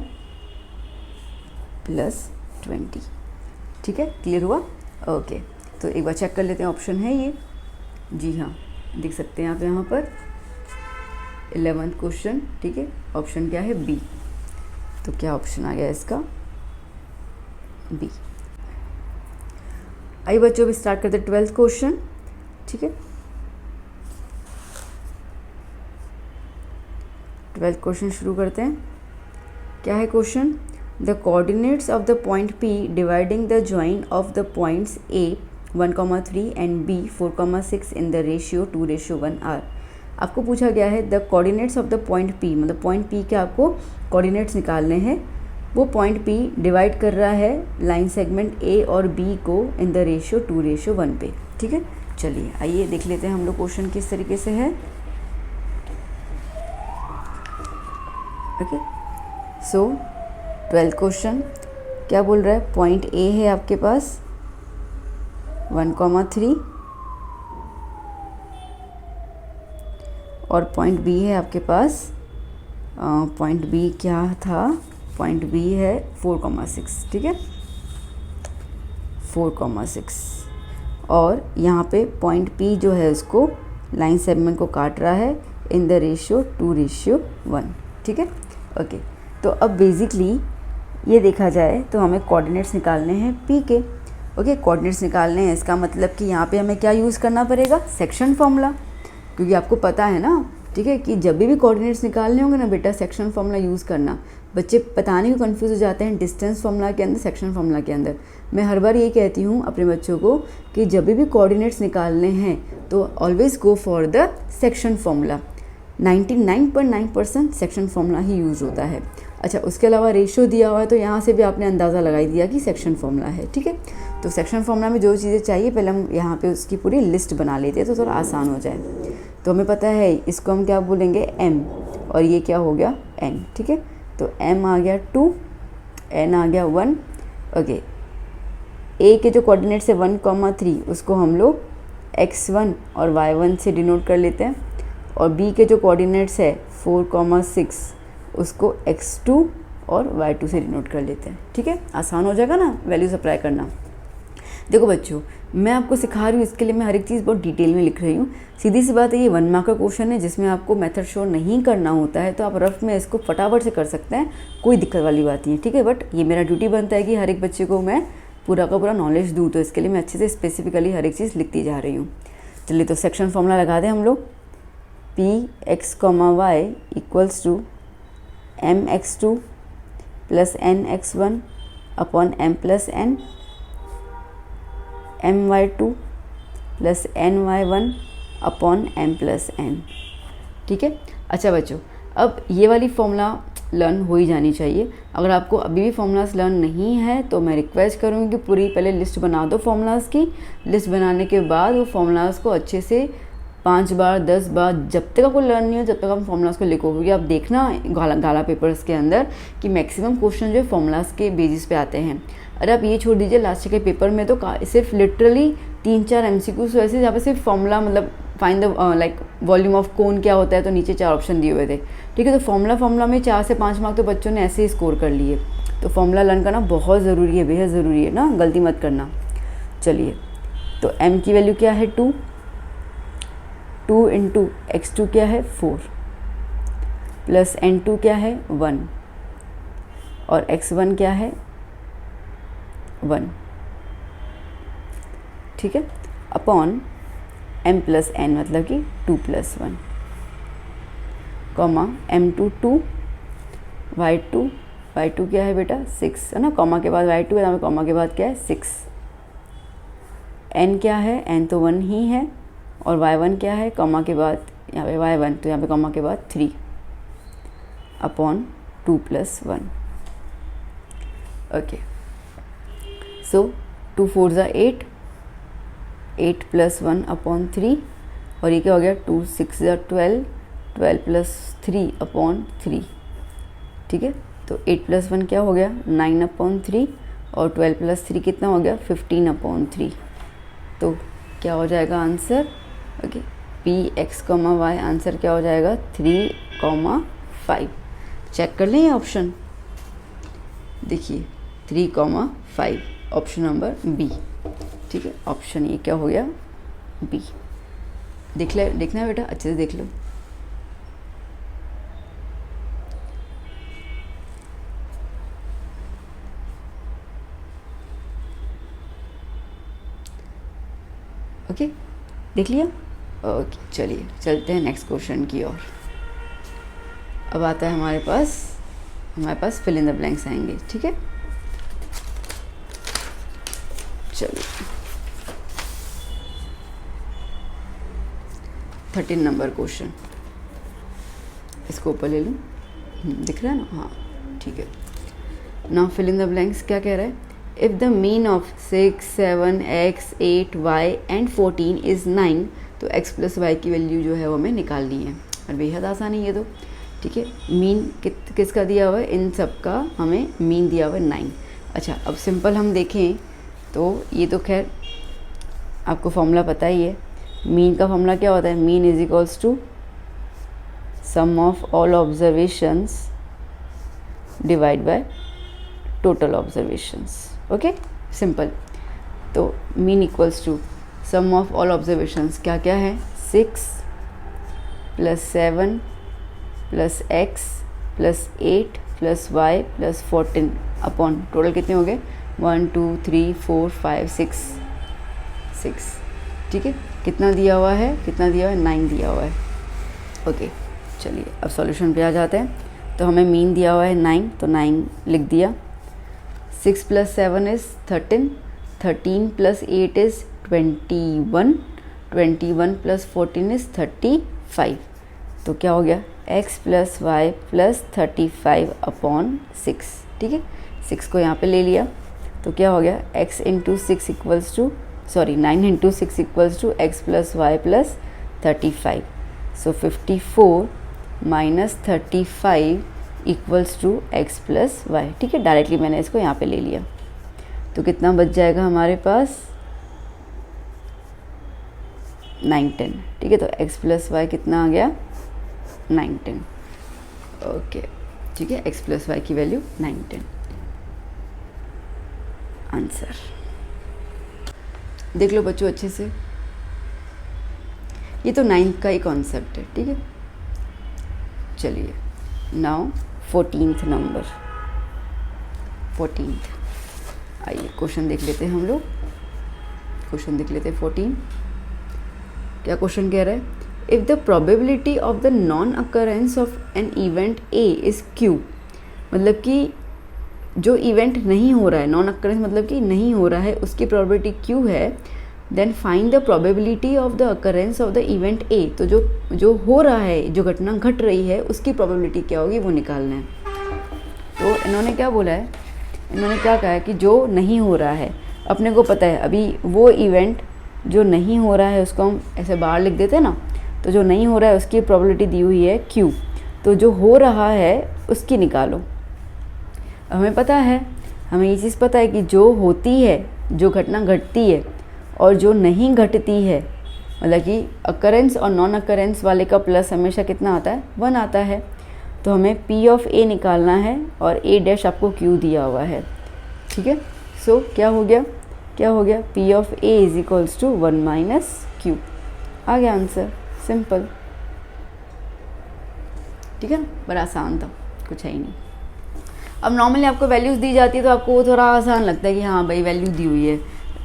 +20, ठीक है। क्लियर हुआ, ओके। तो एक बार चेक कर लेते हैं, ऑप्शन है ये, जी हाँ, देख सकते हैं आप यहाँ पर 11th क्वेश्चन, ठीक है। ऑप्शन क्या है, बी। तो क्या ऑप्शन आ गया इसका, बी। आइए बच्चों, अभी स्टार्ट करते हैं 12th क्वेश्चन, ठीक है। 12th क्वेश्चन शुरू करते हैं। क्या है question, the coordinates of the point P dividing the join of the points A 1,3 and B 4,6 in the ratio 2:1 are. आपको पूछा गया है the coordinates of the point P, मतलब पॉइंट P के आपको कोऑर्डिनेट्स निकालने हैं। वो पॉइंट P डिवाइड कर रहा है लाइन सेगमेंट A और B को इन द रेशियो 2:1 पे, ठीक है। चलिए आइए देख लेते हैं हम लोग क्वेश्चन किस तरीके से है। ओके, सो 12th क्वेश्चन क्या बोल रहा है, पॉइंट A है आपके पास 1,3 और पॉइंट B है आपके पास, पॉइंट B क्या था, पॉइंट B है 4,6, ठीक है, 4,6। और यहाँ पे पॉइंट P जो है उसको लाइन सेगमेंट को काट रहा है इन द रेशियो 2:1, ठीक है। ओके, तो अब बेसिकली ये देखा जाए तो हमें कोऑर्डिनेट्स निकालने हैं P के। ओके, कोऑर्डिनेट्स निकालने हैं, इसका मतलब कि यहाँ पे हमें क्या यूज़ करना पड़ेगा, सेक्शन फॉर्मूला, क्योंकि आपको पता है ना, ठीक है, कि जब भी कोऑर्डिनेट्स निकालने होंगे ना बेटा, सेक्शन फॉर्मूला यूज़ करना। बच्चे पता नहीं क्यों कंफ्यूज हो जाते हैं डिस्टेंस फार्मूला के अंदर, सेक्शन फार्मूला के अंदर। मैं हर बार ये कहती हूँ अपने बच्चों को कि जब भी कोऑर्डिनेट्स निकालने हैं तो always go for the section formula. 99.9% section formula he use होता है। अच्छा, उसके अलावा रेशियो दिया हुआ है तो यहाँ से भी आपने अंदाज़ा लगा ही दिया कि सेक्शन फार्मूला है, ठीक है। तो सेक्शन फार्मूला में जो चीज़ें चाहिए पहले हम यहाँ पे उसकी पूरी लिस्ट बना लेते हैं तो थोड़ा आसान हो जाए। तो हमें पता है इसको हम क्या बोलेंगे, m, और ये क्या हो गया n, ठीक है। तो m आ गया 2, n आ गया 1। ओके, a के जो कोऑर्डिनेट्स है 1,3 उसको हम लोग x1 और y1 से डिनोट कर लेते हैं, और b के जो कोऑर्डिनेट्स है 4,6 उसको x2 और y2 से डिनोट कर लेते हैं, ठीक है। आसान हो जाएगा ना वैल्यूज अप्लाई करना। देखो बच्चों, मैं आपको सिखा रही हूँ, इसके लिए मैं हर एक चीज़ बहुत डिटेल में लिख रही हूँ। सीधी सी बात है, ये 1 मार्क का क्वेश्चन है जिसमें आपको मेथड शो नहीं करना होता है, तो आप रफ में इसको फटाफट से कर सकते हैं, कोई दिक्कत वाली बात नहीं है, ठीक है। बट ये मेरा ड्यूटी बनता है कि हर एक बच्चे को मैं पूरा का पूरा नॉलेज दूँ, तो इसके लिए मैं अच्छे से स्पेसिफिकली हर एक चीज़ लिखती जा रही हूँ। चलिए तो सेक्शन फॉर्मूला लगा दें हम लोग। P x comma y equals to m x two plus n x one upon m plus n, m y two plus n y one upon m plus n, ठीक है। अच्छा बच्चों, अब ये वाली फॉर्मूला लर्न हो ही जानी चाहिए। अगर आपको अभी भी फार्मूलाज लर्न नहीं है तो मैं रिक्वेस्ट करूँगी कि पूरी पहले लिस्ट बना दो फार्मूलाज की। लिस्ट बनाने के बाद वो फार्मूलाज को अच्छे से 5 बार 10 बार, जब तक आपको लर्न नहीं हो तब तक आप फार्मूलाज को लिखो, क्योंकि आप देखना गाला पेपर्स के अंदर कि मैक्सिमम क्वेश्चन जो है फार्मूलाज के बेसिस पे आते हैं। अरे आप ये छोड़ दीजिए, लास्ट के पेपर में तो सिर्फ लिटरली 3-4 MCQs ऐसे जहाँ पे सिर्फ फार्मूला, मतलब find the like volume of cone क्या होता है, तो नीचे 4 ऑप्शन दिए हुए थे, ठीक है। तो फार्मूला में 4 से 5 मार्क तो बच्चों ने ऐसे ही स्कोर कर लिए। तो फार्मूला लर्न करना बहुत ज़रूरी है, बेहद ज़रूरी है ना, गलती मत करना। चलिए, तो m की वैल्यू क्या है 2 इंटू x2 क्या है 4 प्लस n2 क्या है 1 और x1 क्या है 1, ठीक है, अपॉन m प्लस n मतलब कि 2 प्लस 1, कॉमा m2 2, y2 क्या है बेटा 6 है ना, कॉमा के बाद y2 है, यहाँ पे कॉमा के बाद क्या है 6, n क्या है, n तो 1 ही है, और y1 क्या है, कॉमा के बाद यहाँ पे y1 तो यहाँ पे कॉमा के बाद 3 अपॉन 2 प्लस 1। ओके, सो 2 4 ज़ा 8 प्लस 1 अपॉन 3, और ये क्या हो गया 2 6 ज़ा 12 प्लस 3 अपॉन 3, ठीक है। तो 8 प्लस 1 क्या हो गया 9 अपॉन 3, और 12 प्लस 3 कितना हो गया 15 अपॉन 3। तो क्या हो जाएगा answer, okay, p x comma y answer क्या हो जाएगा 3,5। चेक कर लें ये ऑप्शन, देखिए 3,5 ऑप्शन नंबर बी, ठीक है। ऑप्शन ये क्या हो गया बी। देखना है बेटा, अच्छे से देख लो। ओके, देख लिया। ओके, चलिए चलते हैं नेक्स्ट क्वेश्चन की ओर। अब आता है हमारे पास फिल इन द ब्लैंक्स आएंगे, ठीक है। चलिए 13 नंबर क्वेश्चन, इसको ऊपर ले लूँ, दिख रहा है ना, हाँ ठीक है। Now fill in the blanks क्या कह रहा है, if the mean of 6 7 x 8 y and 14 is 9, तो x प्लस वाई की वैल्यू जो है वो हमें निकालनी है, और बेहद आसान है ये तो, ठीक है। मीन किसका दिया हुआ है, इन सब का हमें मीन दिया हुआ है 9। अच्छा, अब सिंपल हम देखें तो ये तो खैर आपको फॉर्मूला पता ही है, मीन का फॉर्मूला क्या होता है, mean is equals to sum of all observations divide by total observations, okay, simple. तो mean equals to sum of all observations क्या क्या है, 6 plus 7 plus x plus 8 plus y plus 14 upon total कितने हो गए 1 2 3 4 5 6, ठीक है। कितना दिया हुआ है 9 दिया हुआ है, ओके। चलिए अब सॉल्यूशन पे आ जाते हैं। तो हमें मीन दिया हुआ है 9, तो 9 लिख दिया। 6 plus 7 is 13 plus 8 is 21 plus 14 is 35। तो क्या हो गया x plus y plus 35 upon 6, ठीक है। 6 को यहाँ पे ले लिया, तो क्या हो गया x into 6 equals to 9 into 6 equals to x plus y plus 35। So 54 minus 35 equals to x plus y. ठीक है, डायरेक्टली मैंने इसको यहाँ पे ले लिया। तो कितना बच जाएगा हमारे पास 9 10। ठीक है, तो x प्लस वाई कितना आ गया 9 10। ओके, ठीक है, x प्लस वाई की वैल्यू 9 10 आंसर। देख लो बच्चों अच्छे से, ये तो 9th का ही कॉन्सेप्ट है। ठीक है, चलिए नाउ 14th नंबर। 14th, आइए क्वेश्चन देख लेते हैं हम लोग। क्वेश्चन देख लेते हैं 14। क्या क्वेश्चन कह रहा है? If the probability of the non occurrence of an event A is Q, मतलब कि जो इवेंट नहीं हो रहा है, नॉन अकरेंस मतलब कि नहीं हो रहा है, उसकी प्रोबेबिलिटी क्यू है, then find the probability of the occurrence of the event a. तो जो हो रहा है, जो घटना घट रही है, उसकी प्रोबेबिलिटी क्या होगी वो निकालना है। तो इन्होंने क्या बोला है, इन्होंने क्या कहा है कि जो नहीं हो रहा है, अपने को पता है अभी वो इवेंट जो नहीं हो रहा है उसको हम ऐसे बाहर लिख देते हैं ना, तो जो नहीं हो रहा है उसकी प्रोबेबिलिटी दी हुई है क्यू। तो जो हो रहा है उसकी निकालो। हमें पता है, हमें ये चीज़ पता है कि जो होती है, जो घटना घटती है और जो नहीं घटती है, मतलब कि अकरेंस और नॉन अकरेंस वाले का प्लस हमेशा कितना आता है 1 आता है। तो हमें पी ऑफ ए निकालना है और ए डैश आपको क्यू दिया हुआ है। ठीक है, सो क्या हो गया, क्या हो गया, p of a is equals to 1 minus q. आ गया आंसर, सिंपल। ठीक है ना, बड़ा आसान था, कुछ है ही नहीं। अब नॉर्मली आपको वैल्यूज़ दी जाती है तो आपको वो थोड़ा आसान लगता है कि हाँ भाई वैल्यू दी हुई है,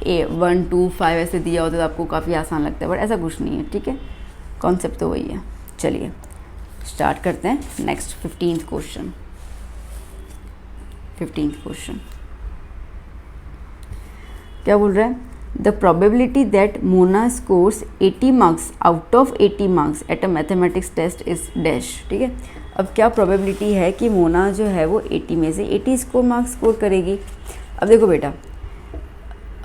ए 1 2 5 ऐसे दिया होता है तो आपको काफ़ी आसान लगता है, बट ऐसा कुछ नहीं है। ठीक है, कॉन्सेप्ट तो वही है। चलिए स्टार्ट करते हैं next 15th question. 15th question क्या बोल रहा है? The probability that Mona scores 80 marks out of 80 marks at a mathematics test is dash. ठीक है, अब क्या प्रोबेबिलिटी है कि मोना जो है वो 80 में से 80 मार्क्स स्कोर करेगी। अब देखो बेटा,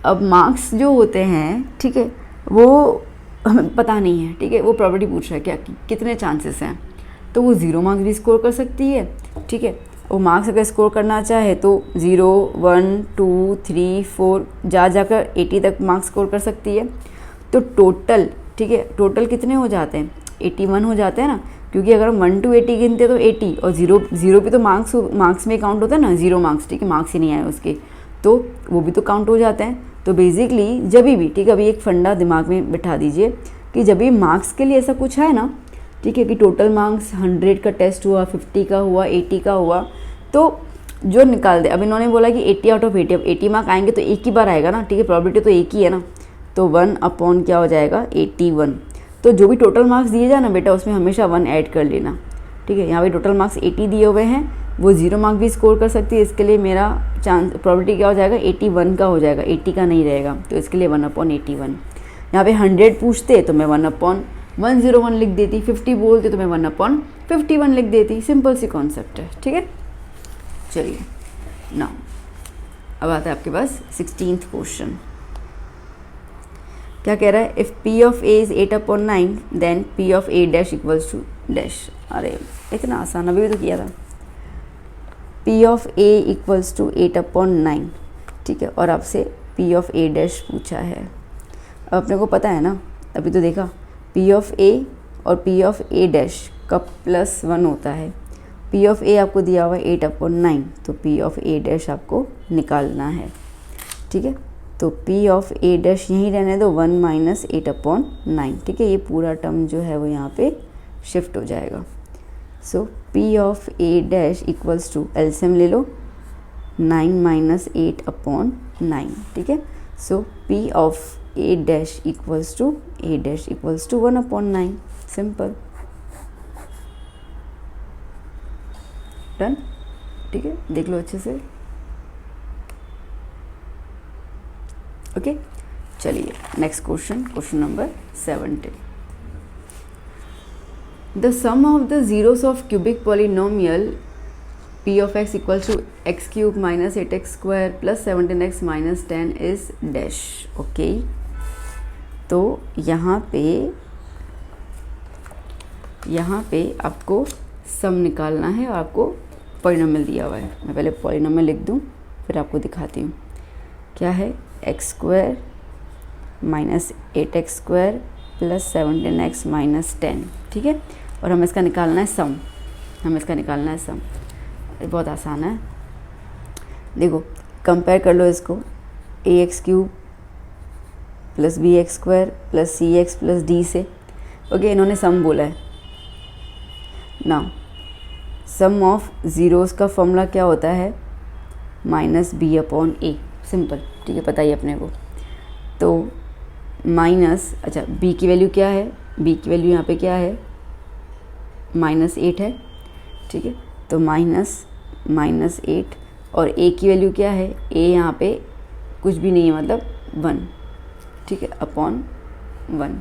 अब मार्क्स जो होते हैं, ठीक है, वो हमें पता नहीं है। ठीक है, वो प्रोबेबिलिटी पूछ रहा है क्या कितने चांसेस हैं, तो वो 0 मार्क्स भी स्कोर कर सकती है। ठीक है, वो मार्क्स अगर स्कोर करना चाहे तो 0 1 2 3 4 जाकर 80 तक मार्क्स स्कोर कर सकती है। तो टोटल, ठीक है, टोटल कितने हो जाते हैं 81 हो जाते हैं ना, क्योंकि अगर हम 1 to 80 गिनते तो 80 और 0 भी तो मार्क्स में काउंट होता है ना, 0 मार्क्स। ठीक है, मार्क्स ही नहीं आए उसके, तो वो भी तो काउंट हो जाते हैं। तो बेसिकली जब भी, ठीक है, अभी एक फंडा दिमाग में बिठा दीजिए कि जब भी मार्क्स के लिए ऐसा कुछ है ना, ठीक है, कि टोटल मार्क्स 100 का टेस्ट हुआ, 50 का हुआ, 80 का हुआ, तो जो निकाल दे। अब इन्होंने बोला कि 80 आउट ऑफ 80, अब 80 मार्क आएंगे तो एक ही बार आएगा ना। ठीक है, प्रोबेबिलिटी तो एक ही है ना, तो 1 अपॉन क्या हो जाएगा 81। तो जो भी टोटल मार्क्स दिए जाए ना बेटा, उसमें हमेशा 1 ऐड कर लेना। ठीक है, यहाँ पे टोटल मार्क्स 80 दिए हुए हैं, वो 0 मार्क भी स्कोर कर सकती है। इसके लिए मेरा चांस प्रोबेबिलिटी क्या हो जाएगा 81 का हो जाएगा, 80 का नहीं रहेगा, तो इसके लिए 1/81। यहाँ पे 100 पूछते तो मैं 1/101 लिख देती, 50 बोलते तो मैं 1/51 लिख देती। सिंपल सी कॉन्सेप्ट है। ठीक है, चलिए नाउ अब आता है आपके पास 16th क्वेश्चन। क्या कह रहा है? If p of a is 8/9 then p of a dash equals to dash. अरे इतना आसान, अभी भी तो किया था। P of a equals to 8/9, ठीक है, और आपसे पी ऑफ ए डैश पूछा है। अब अपने को पता है ना, अभी तो देखा, पी ऑफ ए और पी ऑफ ए डैश का +1 होता है। पी ऑफ ए आपको दिया हुआ है 8/9, तो पी ऑफ ए डैश आपको निकालना है। ठीक है, तो पी ऑफ ए डैश यहीं रहने दो, 1 माइनस 8/9। ठीक है, ये पूरा टर्म जो है वो यहाँ पे शिफ्ट हो जाएगा। So p of a dash equals to, LCM ले लो, 9 माइनस 8/9। ठीक है, so p of a dash equals to 1/9। Simple, done. ठीक है, देख लो अच्छे से। ओके, चलिए next question, question number 17। The sum of the zeros of cubic polynomial p of x equals to x cube minus 8x स्क्वायर plus 17x minus 10 is dash. Okay, तो यहाँ पे यहाँ पे आपको सम निकालना है और आपको पॉलिनोमियल दिया हुआ है। मैं पहले पॉलिनोमियल लिख दूँ फिर आपको दिखाती हूँ। क्या है, x² minus 8x² plus 17x minus 10, ठीक है। और हमें इसका निकालना है सम, बहुत आसान है। देखो कंपेयर कर लो इसको, ax³ plus bx² plus cx plus d से। ओके, इन्होंने सम बोला है ना। सम ऑफ ज़ीरोज़ का फॉर्मूला क्या होता है, माइनस b/a, सिंपल, ठीक है, पता ही अपने को। तो माइनस, अच्छा b की वैल्यू क्या है, b की वैल्यू यहाँ पे क्या है, -8 है, ठीक है। तो -8 और a की वैल्यू क्या है, a यहाँ पे कुछ भी नहीं है, मतलब 1, ठीक है, अपॉन 1।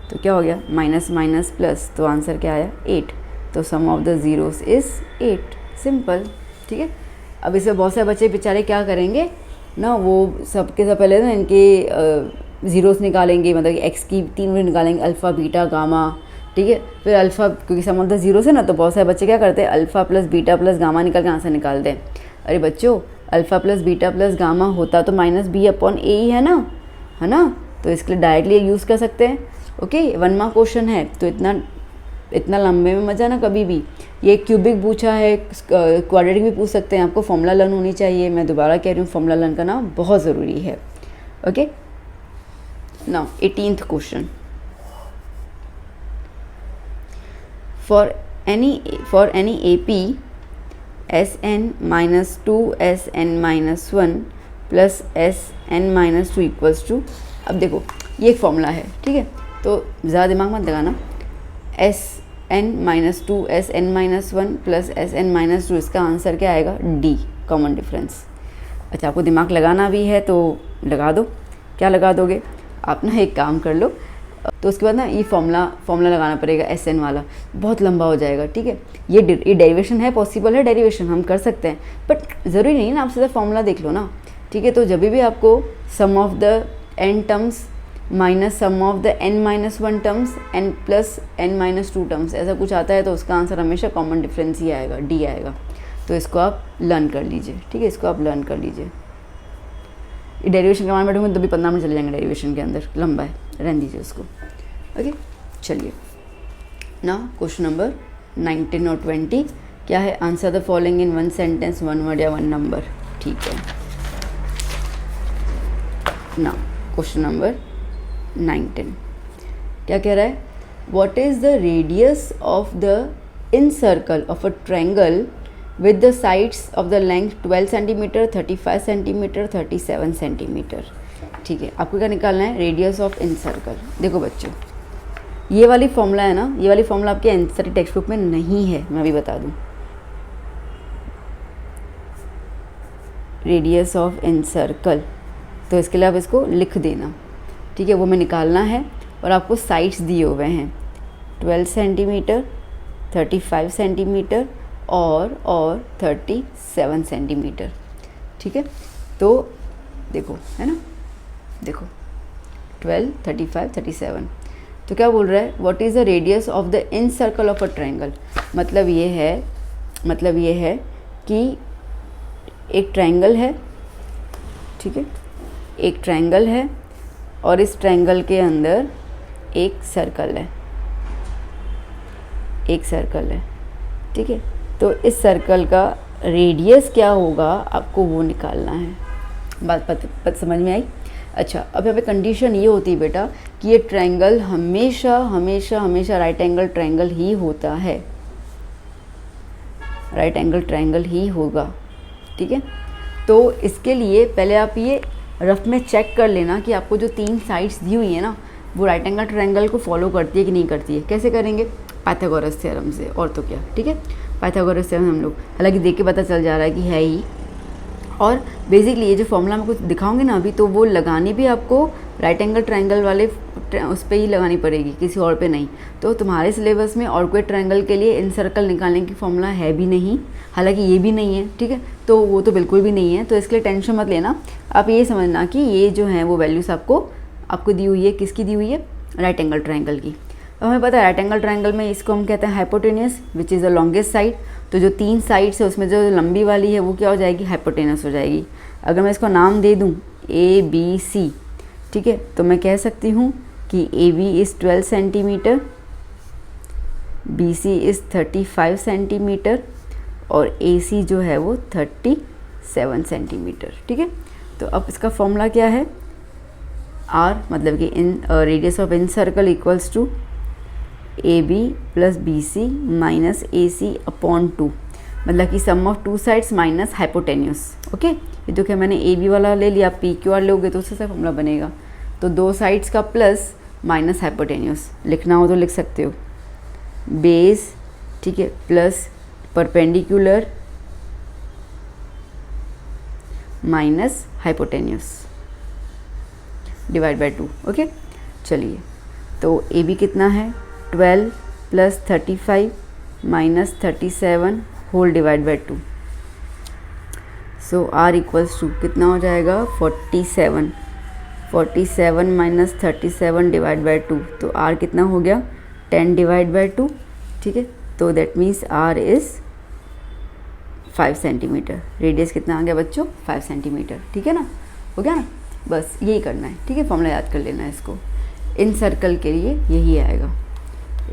तो क्या हो गया, माइनस माइनस प्लस, तो आंसर क्या आया, 8। तो sum of the zeros is 8, simple, ठीक है। अब इसमें बहुत सारे बच्चे बेचारे क्या करेंगे ना, वो सबके सब पहले ना इनके ज़ीरोज़ निकालेंगे, मतलब कि एक्स की 3 वैल्यू निकालेंगे, अल्फ़ा बीटा गामा, ठीक है। फिर अल्फ़ा, क्योंकि सम ऑफ द ज़ीरोज़ है ना, तो बहुत सारे बच्चे क्या करते हैं, alpha plus beta plus gamma निकाल के आंसर निकालते हैं। अरे बच्चों, alpha plus beta plus gamma होता तो -b/a ही है ना, तो इसके लिए डायरेक्टली यूज़ कर सकते हैं। ओके, 1 मार्क क्वेश्चन है, तो इतना लंबे में मज़ा ना कभी भी। ये क्यूबिक पूछा है, क्वाड्रेटिक भी पूछ सकते हैं, आपको फॉर्मूला लर्न होनी चाहिए। मैं दोबारा कह रही हूँ, फॉर्मूला लर्न करना बहुत ज़रूरी है। Okay, now 18th question. For any AP Sn-2 Sn-1 plus Sn-2 equals to, अब देखो ये एक फॉर्मूला है, ठीक है, तो ज़्यादा दिमाग मत लगाना। Sn-2 Sn-1 प्लस Sn-2, इसका आंसर क्या आएगा, D, कॉमन डिफरेंस। अच्छा, आपको दिमाग लगाना भी है तो लगा दो। क्या लगा दोगे आप ना, एक काम कर लो, तो उसके बाद ना ये फॉर्मूला लगाना पड़ेगा Sn वाला, बहुत लंबा हो जाएगा, ठीक है। ये डेरिवेशन है, पॉसिबल है डेरिवेशन, हम कर सकते हैं, बट ज़रूरी नहीं ना, आप सीधा फॉर्मूला देख लो ना, ठीक है। तो जब भी आपको sum of the n terms minus sum of the n-1 terms n plus n-2 terms, ऐसा कुछ आता है, तो उसका आंसर हमेशा कॉमन डिफरेंस ही आएगा, D आएगा। तो इसको आप लर्न कर लीजिए, ठीक है, इसको आप लर्न कर लीजिए। ये डेरिवेशन करवाने बैठूँगी तो भी 15 मिनट चले जाएंगे, डेरिवेशन के अंदर लंबा है, रहने दीजिए उसको। ओके, चलिए ना, क्वेश्चन नंबर 19 और 20 क्या है, answer the following in 1 sentence, 1 word या 1 नंबर, ठीक है ना। क्वेश्चन नंबर 19 क्या कह रहा है, what is the radius of the in circle of a triangle with the sides of the length 12 centimetre, 35 centimetre, 37 centimetre, ठीक है। आपको क्या निकालना है, रेडियस ऑफ इन सर्कल। देखो बच्चों, ये वाली फॉर्मूला है ना, ये वाली फॉर्मूला आपके एनसीईआरटी टेक्स्ट बुक में नहीं है, मैं भी बता दूं। रेडियस ऑफ इन सर्कल, तो इसके लिए आप इसको लिख देना, ठीक है, वो हमें निकालना है। और आपको साइड्स दिए हुए हैं 12 सेंटीमीटर, 35 सेंटीमीटर और 37 सेंटीमीटर, ठीक है। तो देखो, है ना, देखो 12, 35, 37, तो क्या बोल रहा है, what is the radius of the in circle of a triangle. मतलब ये है कि एक ट्रायंगल है, ठीक है, एक ट्रायंगल है और इस ट्रायंगल के अंदर एक सर्कल है, ठीक है। तो इस सर्कल का रेडियस क्या होगा, आपको वो निकालना है। बात समझ में आई। अच्छा, अब यहाँ पे कंडीशन ये होती है बेटा कि ये ट्रायंगल हमेशा हमेशा हमेशा राइट एंगल ट्रायंगल ही होता है, राइट एंगल ट्रायंगल ही होगा, ठीक है। तो इसके लिए पहले आप ये रफ में चेक कर लेना कि आपको जो 3 साइड्स दी हुई है ना, वो राइट एंगल ट्रायंगल को फॉलो करती है कि नहीं करती है। कैसे करेंगे, पाइथागोरस थ्योरम से, और तो क्या, ठीक है। पाइथागोरस थ्योरम हम लोग हालांकि देख के पता चल जा रहा है कि है ही। और बेसिकली ये जो फॉर्मूला मैं कुछ दिखाऊंगी ना अभी, तो वो लगानी भी आपको राइट एंगल ट्रायंगल वाले उस पर ही लगानी पड़ेगी, किसी और पे नहीं। तो तुम्हारे सिलेबस में और कोई ट्रायंगल के लिए इन सर्कल निकालने की फॉर्मूला है भी नहीं, हालांकि ये भी नहीं है, ठीक है। तो वो तो बिल्कुल भी नहीं है, तो इसके लिए टेंशन मत लेना। आप ये समझना कि ये जो है वो वैल्यूज़ आपको दी हुई है, किसकी दी हुई है, राइट एंगल ट्रायंगल की। अब हमें पता है राइट एंगल ट्रायंगल में इसको हम कहते हैं hypotenuse, which is the longest side. तो जो 3 साइड्स है उसमें जो लंबी वाली है वो क्या हो जाएगी, हाइपोटेनियस हो जाएगी। अगर मैं इसको नाम दे दूँ ABC, ठीक है, तो मैं कह सकती हूँ कि AB is 12 centimetre, BC is 35 centimetre और AC जो है वो 37 सेंटीमीटर, ठीक है। तो अब इसका फॉर्मूला क्या है, R मतलब कि radius of in circle equals to AB plus BC minus AC upon 2, मतलब कि sum of 2 sides minus hypotenuse. Okay, ये तो क्या मैंने AB वाला ले लिया, PQR लोगे तो उससे फॉर्मूला बनेगा। तो 2 साइड्स का प्लस माइनस हाइपोटेन्यूस लिखना हो तो लिख सकते हो, बेस, ठीक है, plus perpendicular minus hypotenuse divide by 2। Okay, चलिए, तो AB कितना है 12 plus 35 minus 37 whole divide by 2। So R equals to कितना हो जाएगा 47 माइनस 37 डिवाइड बाय 2, तो R कितना हो गया 10 डिवाइड बाय 2, ठीक है। तो that means R is 5 centimetre. Radius कितना आ गया बच्चों 5 सेंटीमीटर, ठीक है ना, हो गया ना, बस यही करना है, ठीक है। फॉर्मूला याद कर लेना है इसको, इन सर्कल के लिए यही आएगा,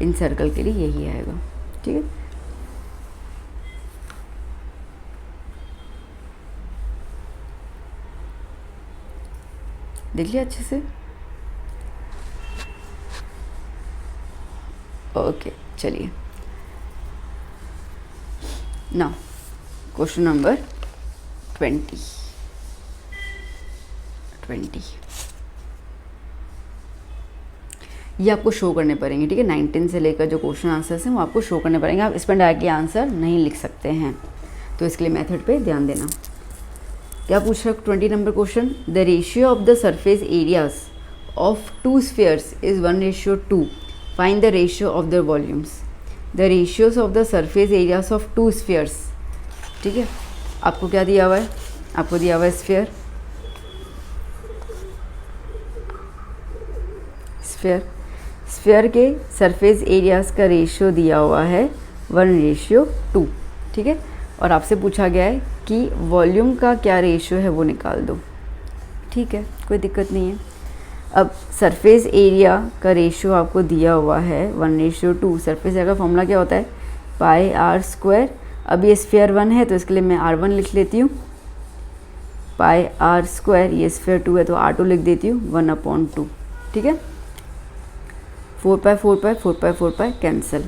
इन सर्कल के लिए यही आएगा, ठीक है। देख लिया अच्छे से, ओके, चलिए नाउ क्वेश्चन नंबर 20। ये आपको शो करने पड़ेंगे, ठीक है। 19 से लेकर जो क्वेश्चन आंसर्स हैं वो आपको शो करने पड़ेंगे, आप इस पर डायरेक्टली आंसर नहीं लिख सकते हैं, तो इसके लिए मेथड पे ध्यान देना। क्या पूछ रहा है 20 number question, the ratio of the surface areas of 2 spheres is 1:2, find the ratio of the volumes. The ratios of the surface areas of 2 spheres, ठीक है। आपको क्या दिया हुआ है, आपको दिया हुआ है स्फीयर, स्फीयर के सरफेस एरियाज का रेशियो दिया हुआ है 1:2, ठीक है। और आपसे पूछा गया है कि वॉल्यूम का क्या रेशियो है वो निकाल दो, ठीक है, कोई दिक्कत नहीं है। अब सरफेस एरिया का रेशियो आपको दिया हुआ है 1:2। सरफेस एरिया का फॉर्मूला क्या होता है पाई आर स्क्वायर। अब ये स्फीयर 1 है तो इसके लिए मैं R1 लिख लेती हूँ, पाई आर स्क्वायर, ये स्फीयर 2 है तो R2 लिख देती हूँ 1/2, ठीक है। 4 कैंसिल,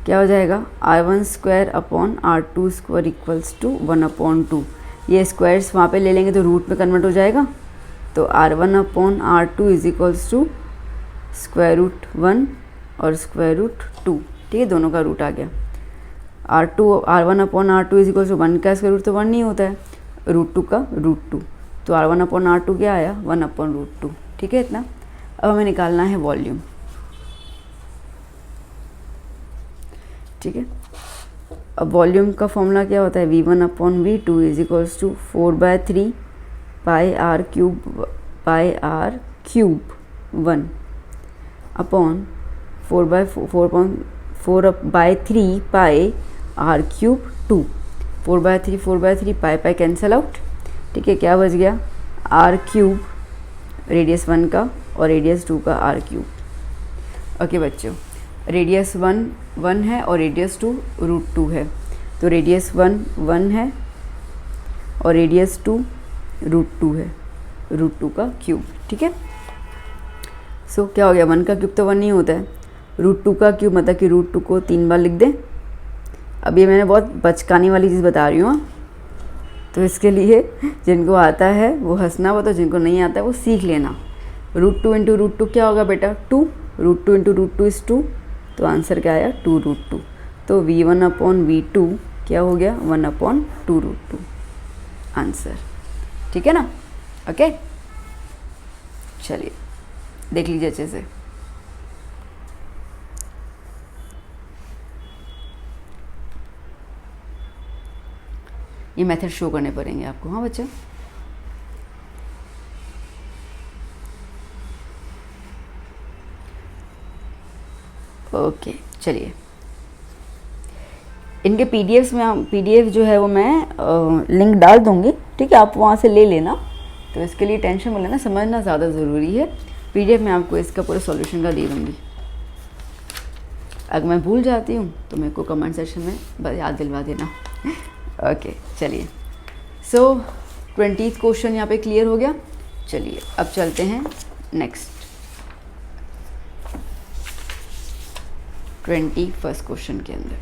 क्या हो जाएगा R1 square upon R2 square equals to 1/2। ये स्क्वायर्स वहाँ पे ले लेंगे तो रूट में कन्वर्ट हो जाएगा, तो R1/R2 इज इक्वल्स टू √1 और √2, ठीक है, दोनों का रूट आ गया। R1/R2 इज इक्वल्स टू 1 का स्क्वायर रूट तो 1 नहीं होता है, √2 का √2, तो R1/R2 क्या आया 1/√2, ठीक है इतना। अब हमें निकालना है वॉल्यूम, ठीक है। अब वॉल्यूम का फॉर्मूला क्या होता है V1/V2 is equals to 4/3 pi r cube 1 upon 4/3 pi r cube 2। 4/3 pi cancel out, ठीक है, क्या बच गया आर क्यूब रेडियस 1 का और रेडियस 2 का आर क्यूब। ओके बच्चों, रेडियस 1 है और रेडियस 2 √2 है, तो रेडियस 1 है और रेडियस 2 √2 है, √2 का क्यूब, ठीक है। सो क्या हो गया 1 का क्यूब तो 1 नहीं होता है, √2 का क्यूब मतलब कि √2 को 3 बार लिख दें। अब ये मैंने बहुत बचकाने वाली चीज़ बता रही हूँ, तो इसके लिए जिनको आता है वो हंसना, वो तो जिनको नहीं आता है वो सीख लेना। √2 इंटू √2 क्या होगा बेटा 2, √2 इंटू √2 इज़ 2, तो आंसर क्या आया 2√2। तो V1/V2 क्या हो गया 1/2√2 आंसर, ठीक है ना। ओके, चलिए देख लीजिए अच्छे से। ये मेथड शो करने पड़ेंगे आपको, हाँ बच्चा। ओके चलिए, इनके पीडीएफ जो है वो मैं लिंक डाल दूँगी, ठीक है, आप वहाँ से ले लेना। तो इसके लिए टेंशन मत लेना, समझना ज़्यादा ज़रूरी है। पीडीएफ में आपको इसका पूरा सॉल्यूशन का दे दूँगी। अगर मैं भूल जाती हूँ तो मेरे को कमेंट सेक्शन में बस याद दिलवा देना। ओके चलिए, सो 20th क्वेश्चन यहाँ पे क्लियर हो गया। चलिए अब चलते हैं नेक्स्ट 21st क्वेश्चन के अंदर।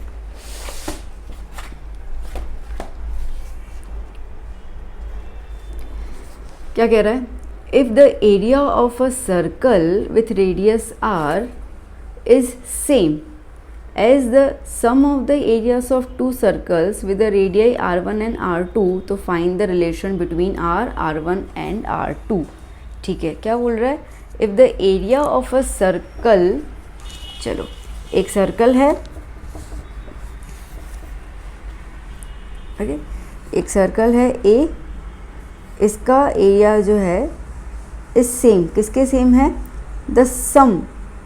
क्या कह रहा है? If the area of a circle with radius r is same as the sum of the areas of two circles with the radii r1 and r2, तो find the relation between r1 and r2। ठीक है, क्या बोल रहा है? If the area of a circle, चलो एक circle है, ओके, एक सर्कल है A, इसका एरिया जो है इस सेम, किसके सेम है? The sum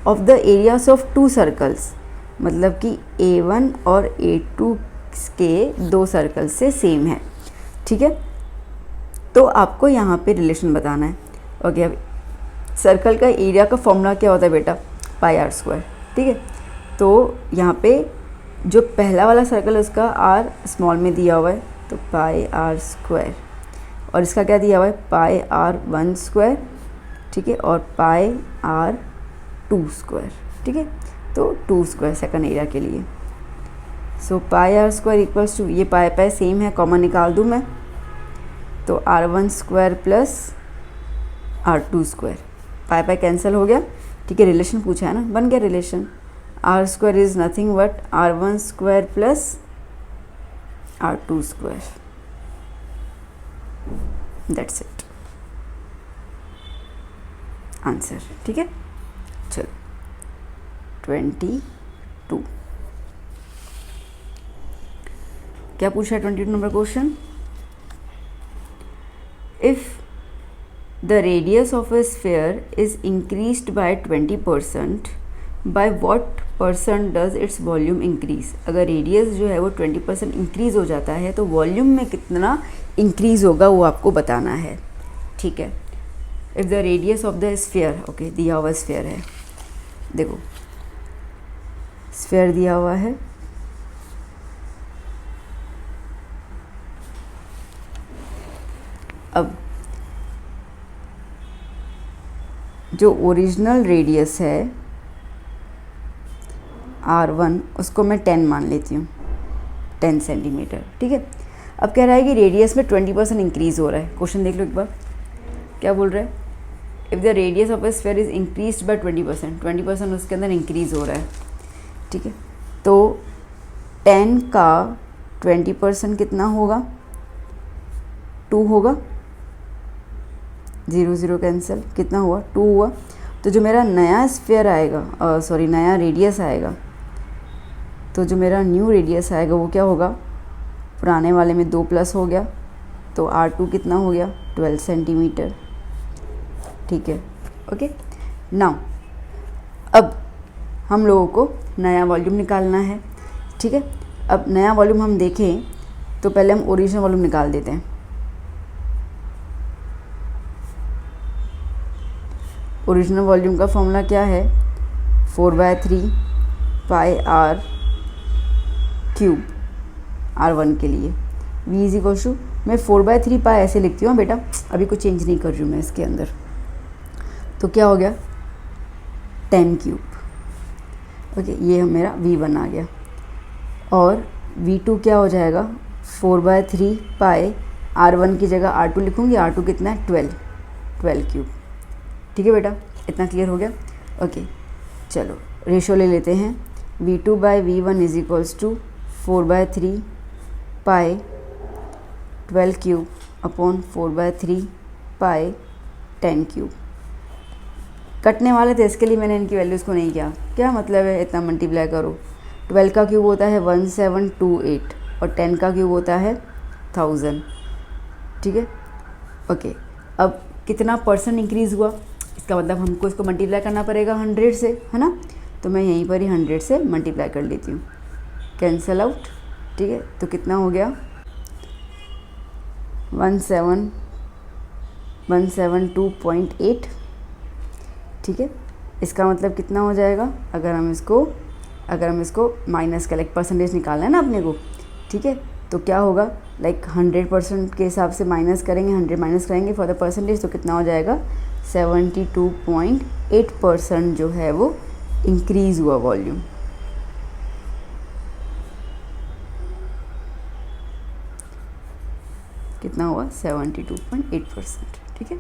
of the areas of two circles, मतलब कि A1 और A2 के दो सर्कल से सेम है। ठीक है, तो आपको यहाँ पे रिलेशन बताना है। ओके, अब सर्कल का एरिया का फॉर्मूला क्या होता है बेटा? पाई आर स्क्वायर। ठीक है, तो यहाँ पे जो पहला वाला सर्कल है उसका आर स्मॉल में दिया हुआ है, तो पाई आर स्क्वायर, और इसका क्या दिया हुआ है? पाई आर 1 स्क्वायर। ठीक है, और पाई आर 2 स्क्वायर। ठीक है, तो 2 स्क्वायर सेकंड एरिया के लिए। सो पाई आर स्क्वायर इक्वल्स टू, ये पाई पाई सेम है, कॉमन निकाल दूँ मैं, तो r1 square plus r2 square, pi pi cancel हो गया। ठीक है, रिलेशन पूछा है ना, बन गया relation. r square is nothing but r1 square plus r2 square, that's it answer. ठीक है, चलो 22 क्या पूछा है? 22 number question, if the radius of a sphere is increased by 20%, by what % does its volume increase? अगर radius जो है वो 20% इंक्रीज़ हो जाता है तो वॉल्यूम में कितना इंक्रीज़ होगा वो आपको बताना है। ठीक है, if the radius of the sphere, okay, दिया हुआ स्फीयर है, देखो स्फीयर दिया हुआ है, अब जो ओरिजिनल रेडियस है r1 उसको मैं 10 मान लेती हूँ, 10 सेंटीमीटर। ठीक है, अब कह रहा है कि रेडियस में 20% इंक्रीज़ हो रहा है। क्वेश्चन देख लो एक बार, क्या बोल रहा है? If the radius of A sphere is increase by 20% उसके अंदर इंक्रीज़ हो रहा है। ठीक है, तो 10 का 20% कितना होगा? 2 होगा, 0 0 कैंसिल, कितना हुआ? 2 हुआ। तो जो मेरा नया स्फीयर आएगा, सॉरी नया रेडियस आएगा, तो जो मेरा न्यू रेडियस आएगा वो क्या होगा? पुराने वाले में 2 प्लस हो गया, तो r2 कितना हो गया? 12 सेंटीमीटर। ठीक है, ओके। नाउ अब हम लोगों को नया वॉल्यूम निकालना है। ठीक है, अब नया वॉल्यूम हम देखें तो पहले हम ओरिजिनल वॉल्यूम निकाल देते हैं। ओरिजिनल वॉल्यूम का फॉर्मूला क्या है? 4/3 पाई आर क्यूब r1 के लिए। v इज इक्वल टू, मैं 4/3 पाई ऐसे लिखती हूँ बेटा, अभी कुछ चेंज नहीं कर रही हूँ मैं इसके अंदर। तो क्या हो गया? 10 क्यूब। ओके, ये मेरा v1 आ गया, और v2 क्या हो जाएगा? 4/3 पाई r1 की जगह r2 लिखूँगी, r2 कितना है? 12 क्यूब। ठीक है बेटा, इतना क्लियर हो गया। ओके, चलो रेशो ले लेते हैं। v2/v1 is equals to 4/3 pi 12 cube upon 4/3 pi 10 cube. कटने वाले थे, इसके लिए मैंने इनकी वैल्यूज़ को नहीं किया। क्या मतलब है? इतना मल्टीप्लाई करो। 12 का क्यूब होता है 1728 और 10 का क्यूब होता है 1000। ठीक है, ओके। अब कितना % इंक्रीज़ हुआ? इसका मतलब हमको इसको मल्टीप्लाई करना पड़ेगा 100 से, है ना? तो मैं यहीं पर ही 100 से मल्टीप्लाई कर लेती हूँ, कैंसल आउट। ठीक है, तो कितना हो गया 172.8। ठीक है, इसका मतलब कितना हो जाएगा, अगर हम इसको माइनस का लाइक परसेंटेज निकालना है ना अपने को, ठीक है, तो क्या होगा, लाइक 100% के हिसाब से माइनस करेंगे, 100 माइनस करेंगे फॉर द परसेंटेज, तो कितना हो जाएगा 72.8% जो है वो इंक्रीज़ हुआ वॉल्यूम। कितना हुआ 72.8%। ठीक है,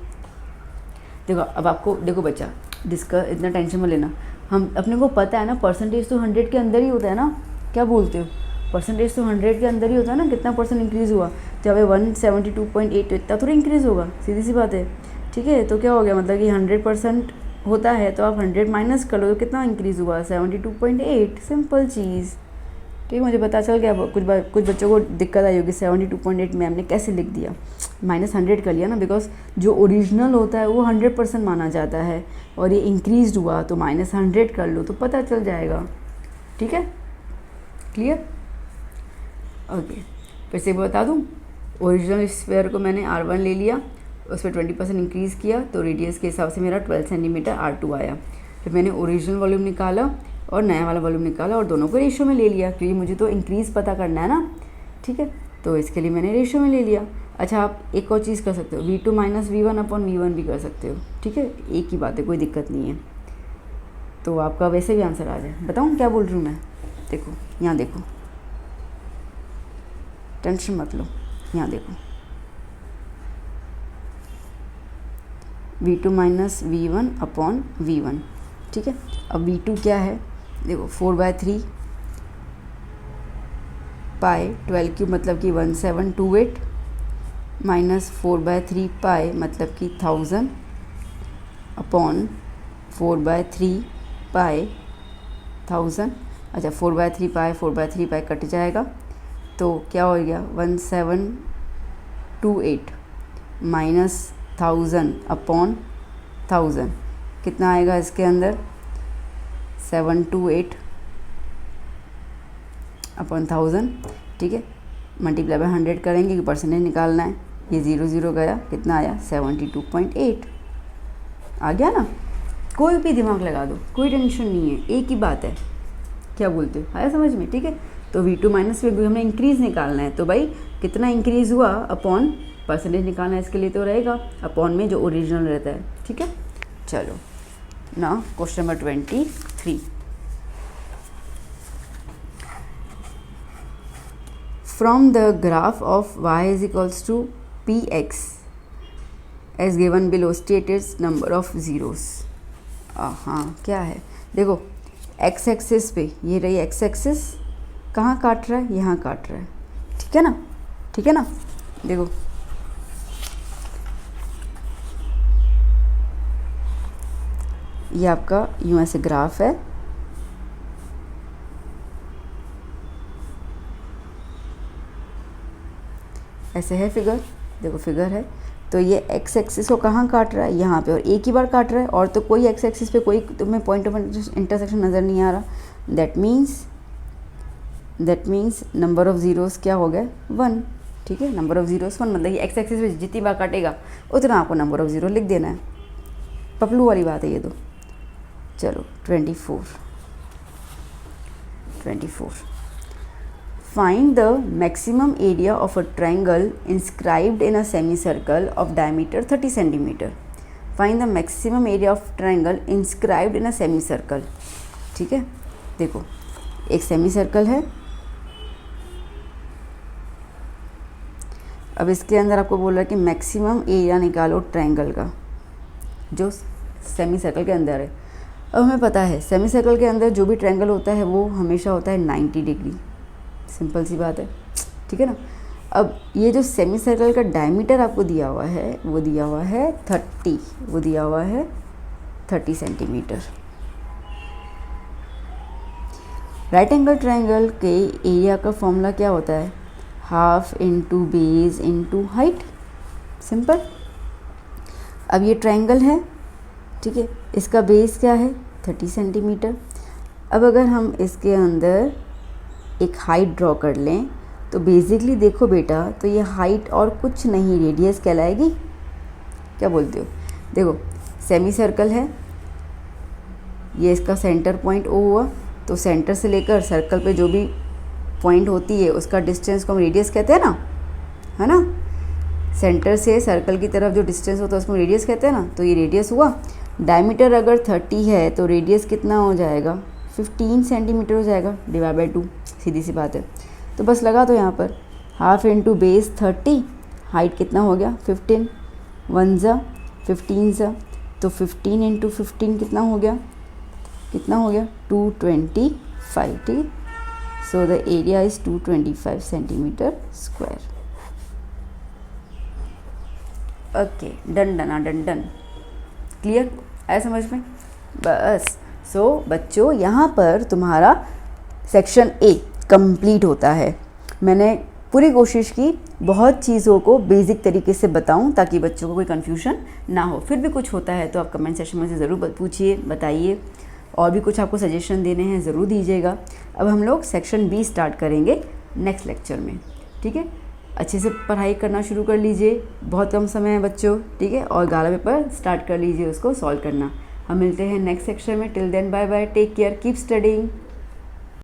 देखो अब आपको, देखो बच्चा जिसका इतना टेंशन में लेना, हम अपने को पता है ना परसेंटेज तो 100 के अंदर ही होता है ना, क्या बोलते हो, परसेंटेज तो 100 के अंदर ही होता है ना, कितना परसेंट इंक्रीज़ हुआ, तो यहाँ पे 172.8 तो इतना थोड़ा इंक्रीज़ होगा, सीधी सी बात है। ठीक है, तो क्या हो गया, मतलब कि 100% होता है तो आप 100 माइनस कर लो तो कितना इंक्रीज़ हुआ 72.8, सिंपल चीज़। ठीक है, मुझे पता चल गया, कुछ बच्चों को दिक्कत आई होगी 72.8 मैम ने कैसे लिख दिया, -100 कर लिया ना, बिकॉज जो ओरिजिनल होता है वो 100% माना जाता है, और ये इंक्रीज़ हुआ तो -100 कर लो तो पता चल जाएगा। ठीक है, क्लियर, ओके। फिर से बता दूँ, ओरिजिनल स्फीयर को मैंने R1 ले लिया, उस पर 20% इंक्रीज़ किया तो रेडियस के हिसाब से मेरा 12 सेंटीमीटर R2 आया। फिर मैंने ओरिजिनल वॉल्यूम निकाला और नया वाला वॉल्यूम निकाला और दोनों को रेशियो में ले लिया, क्योंकि मुझे तो इंक्रीज़ पता करना है ना। ठीक है, तो इसके लिए मैंने रेशियो में ले लिया। अच्छा, आप एक और चीज़ कर सकते हो, V2 - V1 अपॉन V1 भी कर सकते हो। ठीक है, एक ही बात है, कोई दिक्कत नहीं है, तो आपका वैसे भी आंसर आ जाए। बताऊँ क्या बोल रही हूँ मैं, देखो यहाँ देखो, टेंशन मत लो, यहाँ देखो V2 - V1 अपॉन V1। ठीक है, अब V2 क्या है, देखो 4/3 पाई 12³ मतलब कि 1728 माइनस 4/3 पाई मतलब कि 1000 अपॉन 4/3 पाई 1000। अच्छा, 4/3 पाई कट जाएगा तो क्या हो गया 1728 माइनस 1000 अपॉन 1000, कितना आएगा इसके अंदर 728 अपॉन 1000। ठीक है, मल्टीप्लाई बाय 100 करेंगे क्योंकि परसेंटेज निकालना है, ये 0 0 गया, कितना आया 72.8 आ गया ना। कोई भी दिमाग लगा दो, कोई टेंशन नहीं है, एक ही बात है, क्या बोलते हो, आया समझ में। ठीक है, तो V2 - V1 हमें इंक्रीज़ निकालना है, तो भाई कितना इंक्रीज़ हुआ अपॉन परसेंटेज निकालना है, इसके लिए तो रहेगा अपॉन में जो ओरिजिनल रहता है। ठीक है, चलो ना question number 23। From the graph of y = px as given below stated number of zeros. हाँ, क्या है, देखो x एक्सिस पे ये रही x एक्सिस, कहाँ काट रहा है, यहाँ काट रहा है। ठीक है ना, ठीक है ना, देखो ये आपका यूँ ऐसे ग्राफ है, ऐसे है फिगर, देखो फिगर है, तो ये x एक्सिस को कहाँ काट रहा है, यहाँ पे, और एक ही बार काट रहा है, और तो कोई x एक्सिस पे कोई तुम्हें पॉइंट ऑफ इंटरसेक्शन नज़र नहीं आ रहा। That means number of zeros क्या हो गया 1। ठीक है, नंबर ऑफ़ ज़ीरोस 1, मतलब ये x एक्सिस पे जितनी बार काटेगा उतना आपको नंबर ऑफ़ ज़ीरो लिख देना है। पपलू वाली बात है ये तो। चलो 24। Find the maximum area of a triangle inscribed in a semicircle of diameter 30 cm. Find the maximum area of triangle inscribed in a semicircle. ठीक है, देखो एक सेमीसर्कल है, अब इसके अंदर आपको बोल रहा है कि मैक्सिमम एरिया निकालो ट्रायंगल का जो सेमीसर्कल के अंदर है। अब हमें पता है सेमीसर्कल के अंदर जो भी ट्रायंगल होता है वो हमेशा होता है 90 डिग्री, सिंपल सी बात है। ठीक है ना, अब ये जो सेमी सर्कल का डायमीटर आपको दिया हुआ है वो दिया हुआ है 30 सेंटीमीटर। राइट एंगल ट्रायंगल के एरिया का फॉर्मूला क्या होता है, half into base into height, simple. अब ये ट्रायंगल है, ठीक है, इसका बेस क्या है 30 सेंटीमीटर, अब अगर हम इसके अंदर एक हाइट ड्रॉ कर लें तो बेसिकली देखो बेटा, तो ये हाइट और कुछ नहीं रेडियस कहलाएगी। क्या बोलते हो? देखो सेमी सर्कल है, ये इसका सेंटर पॉइंट ओ हुआ, तो सेंटर से लेकर सर्कल पे जो भी पॉइंट होती है उसका डिस्टेंस को हम रेडियस कहते हैं ना, है ना। सेंटर से सर्कल की तरफ जो डिस्टेंस होता है उसको रेडियस कहते हैं ना, तो ये रेडियस हुआ। डायमीटर अगर 30 है तो रेडियस कितना हो जाएगा? 15 सेंटीमीटर हो जाएगा, डिवाइड बाई 2, सीधी सी बात है। तो बस लगा दो यहाँ पर, हाफ इंटू बेस 30, हाइट कितना हो गया? 15, 1 ज़ा 15 ज़ा, तो 15 इंटू 15 कितना हो गया? 225, ठीक। So the area is 225 centimetre square. Okay, done. Clear? आया समझ में? बस। सो बच्चों, यहाँ पर तुम्हारा सेक्शन ए कंप्लीट होता है। मैंने पूरी कोशिश की बहुत चीज़ों को बेसिक तरीके से बताऊं ताकि बच्चों को कोई कन्फ्यूजन ना हो। फिर भी कुछ होता है तो आप कमेंट सेक्शन में से ज़रूर पूछिए, बताइए, और भी कुछ आपको सजेशन देने हैं ज़रूर दीजिएगा। अब हम लोग सेक्शन बी स्टार्ट करेंगे नेक्स्ट लेक्चर में, ठीक है। अच्छे से पढ़ाई करना शुरू कर लीजिए, बहुत कम समय है बच्चों, ठीक है। और 11 पेपर स्टार्ट कर लीजिए उसको सॉल्व करना। हम मिलते हैं नेक्स्ट सेक्शन में। Till then bye bye, take care, keep studying.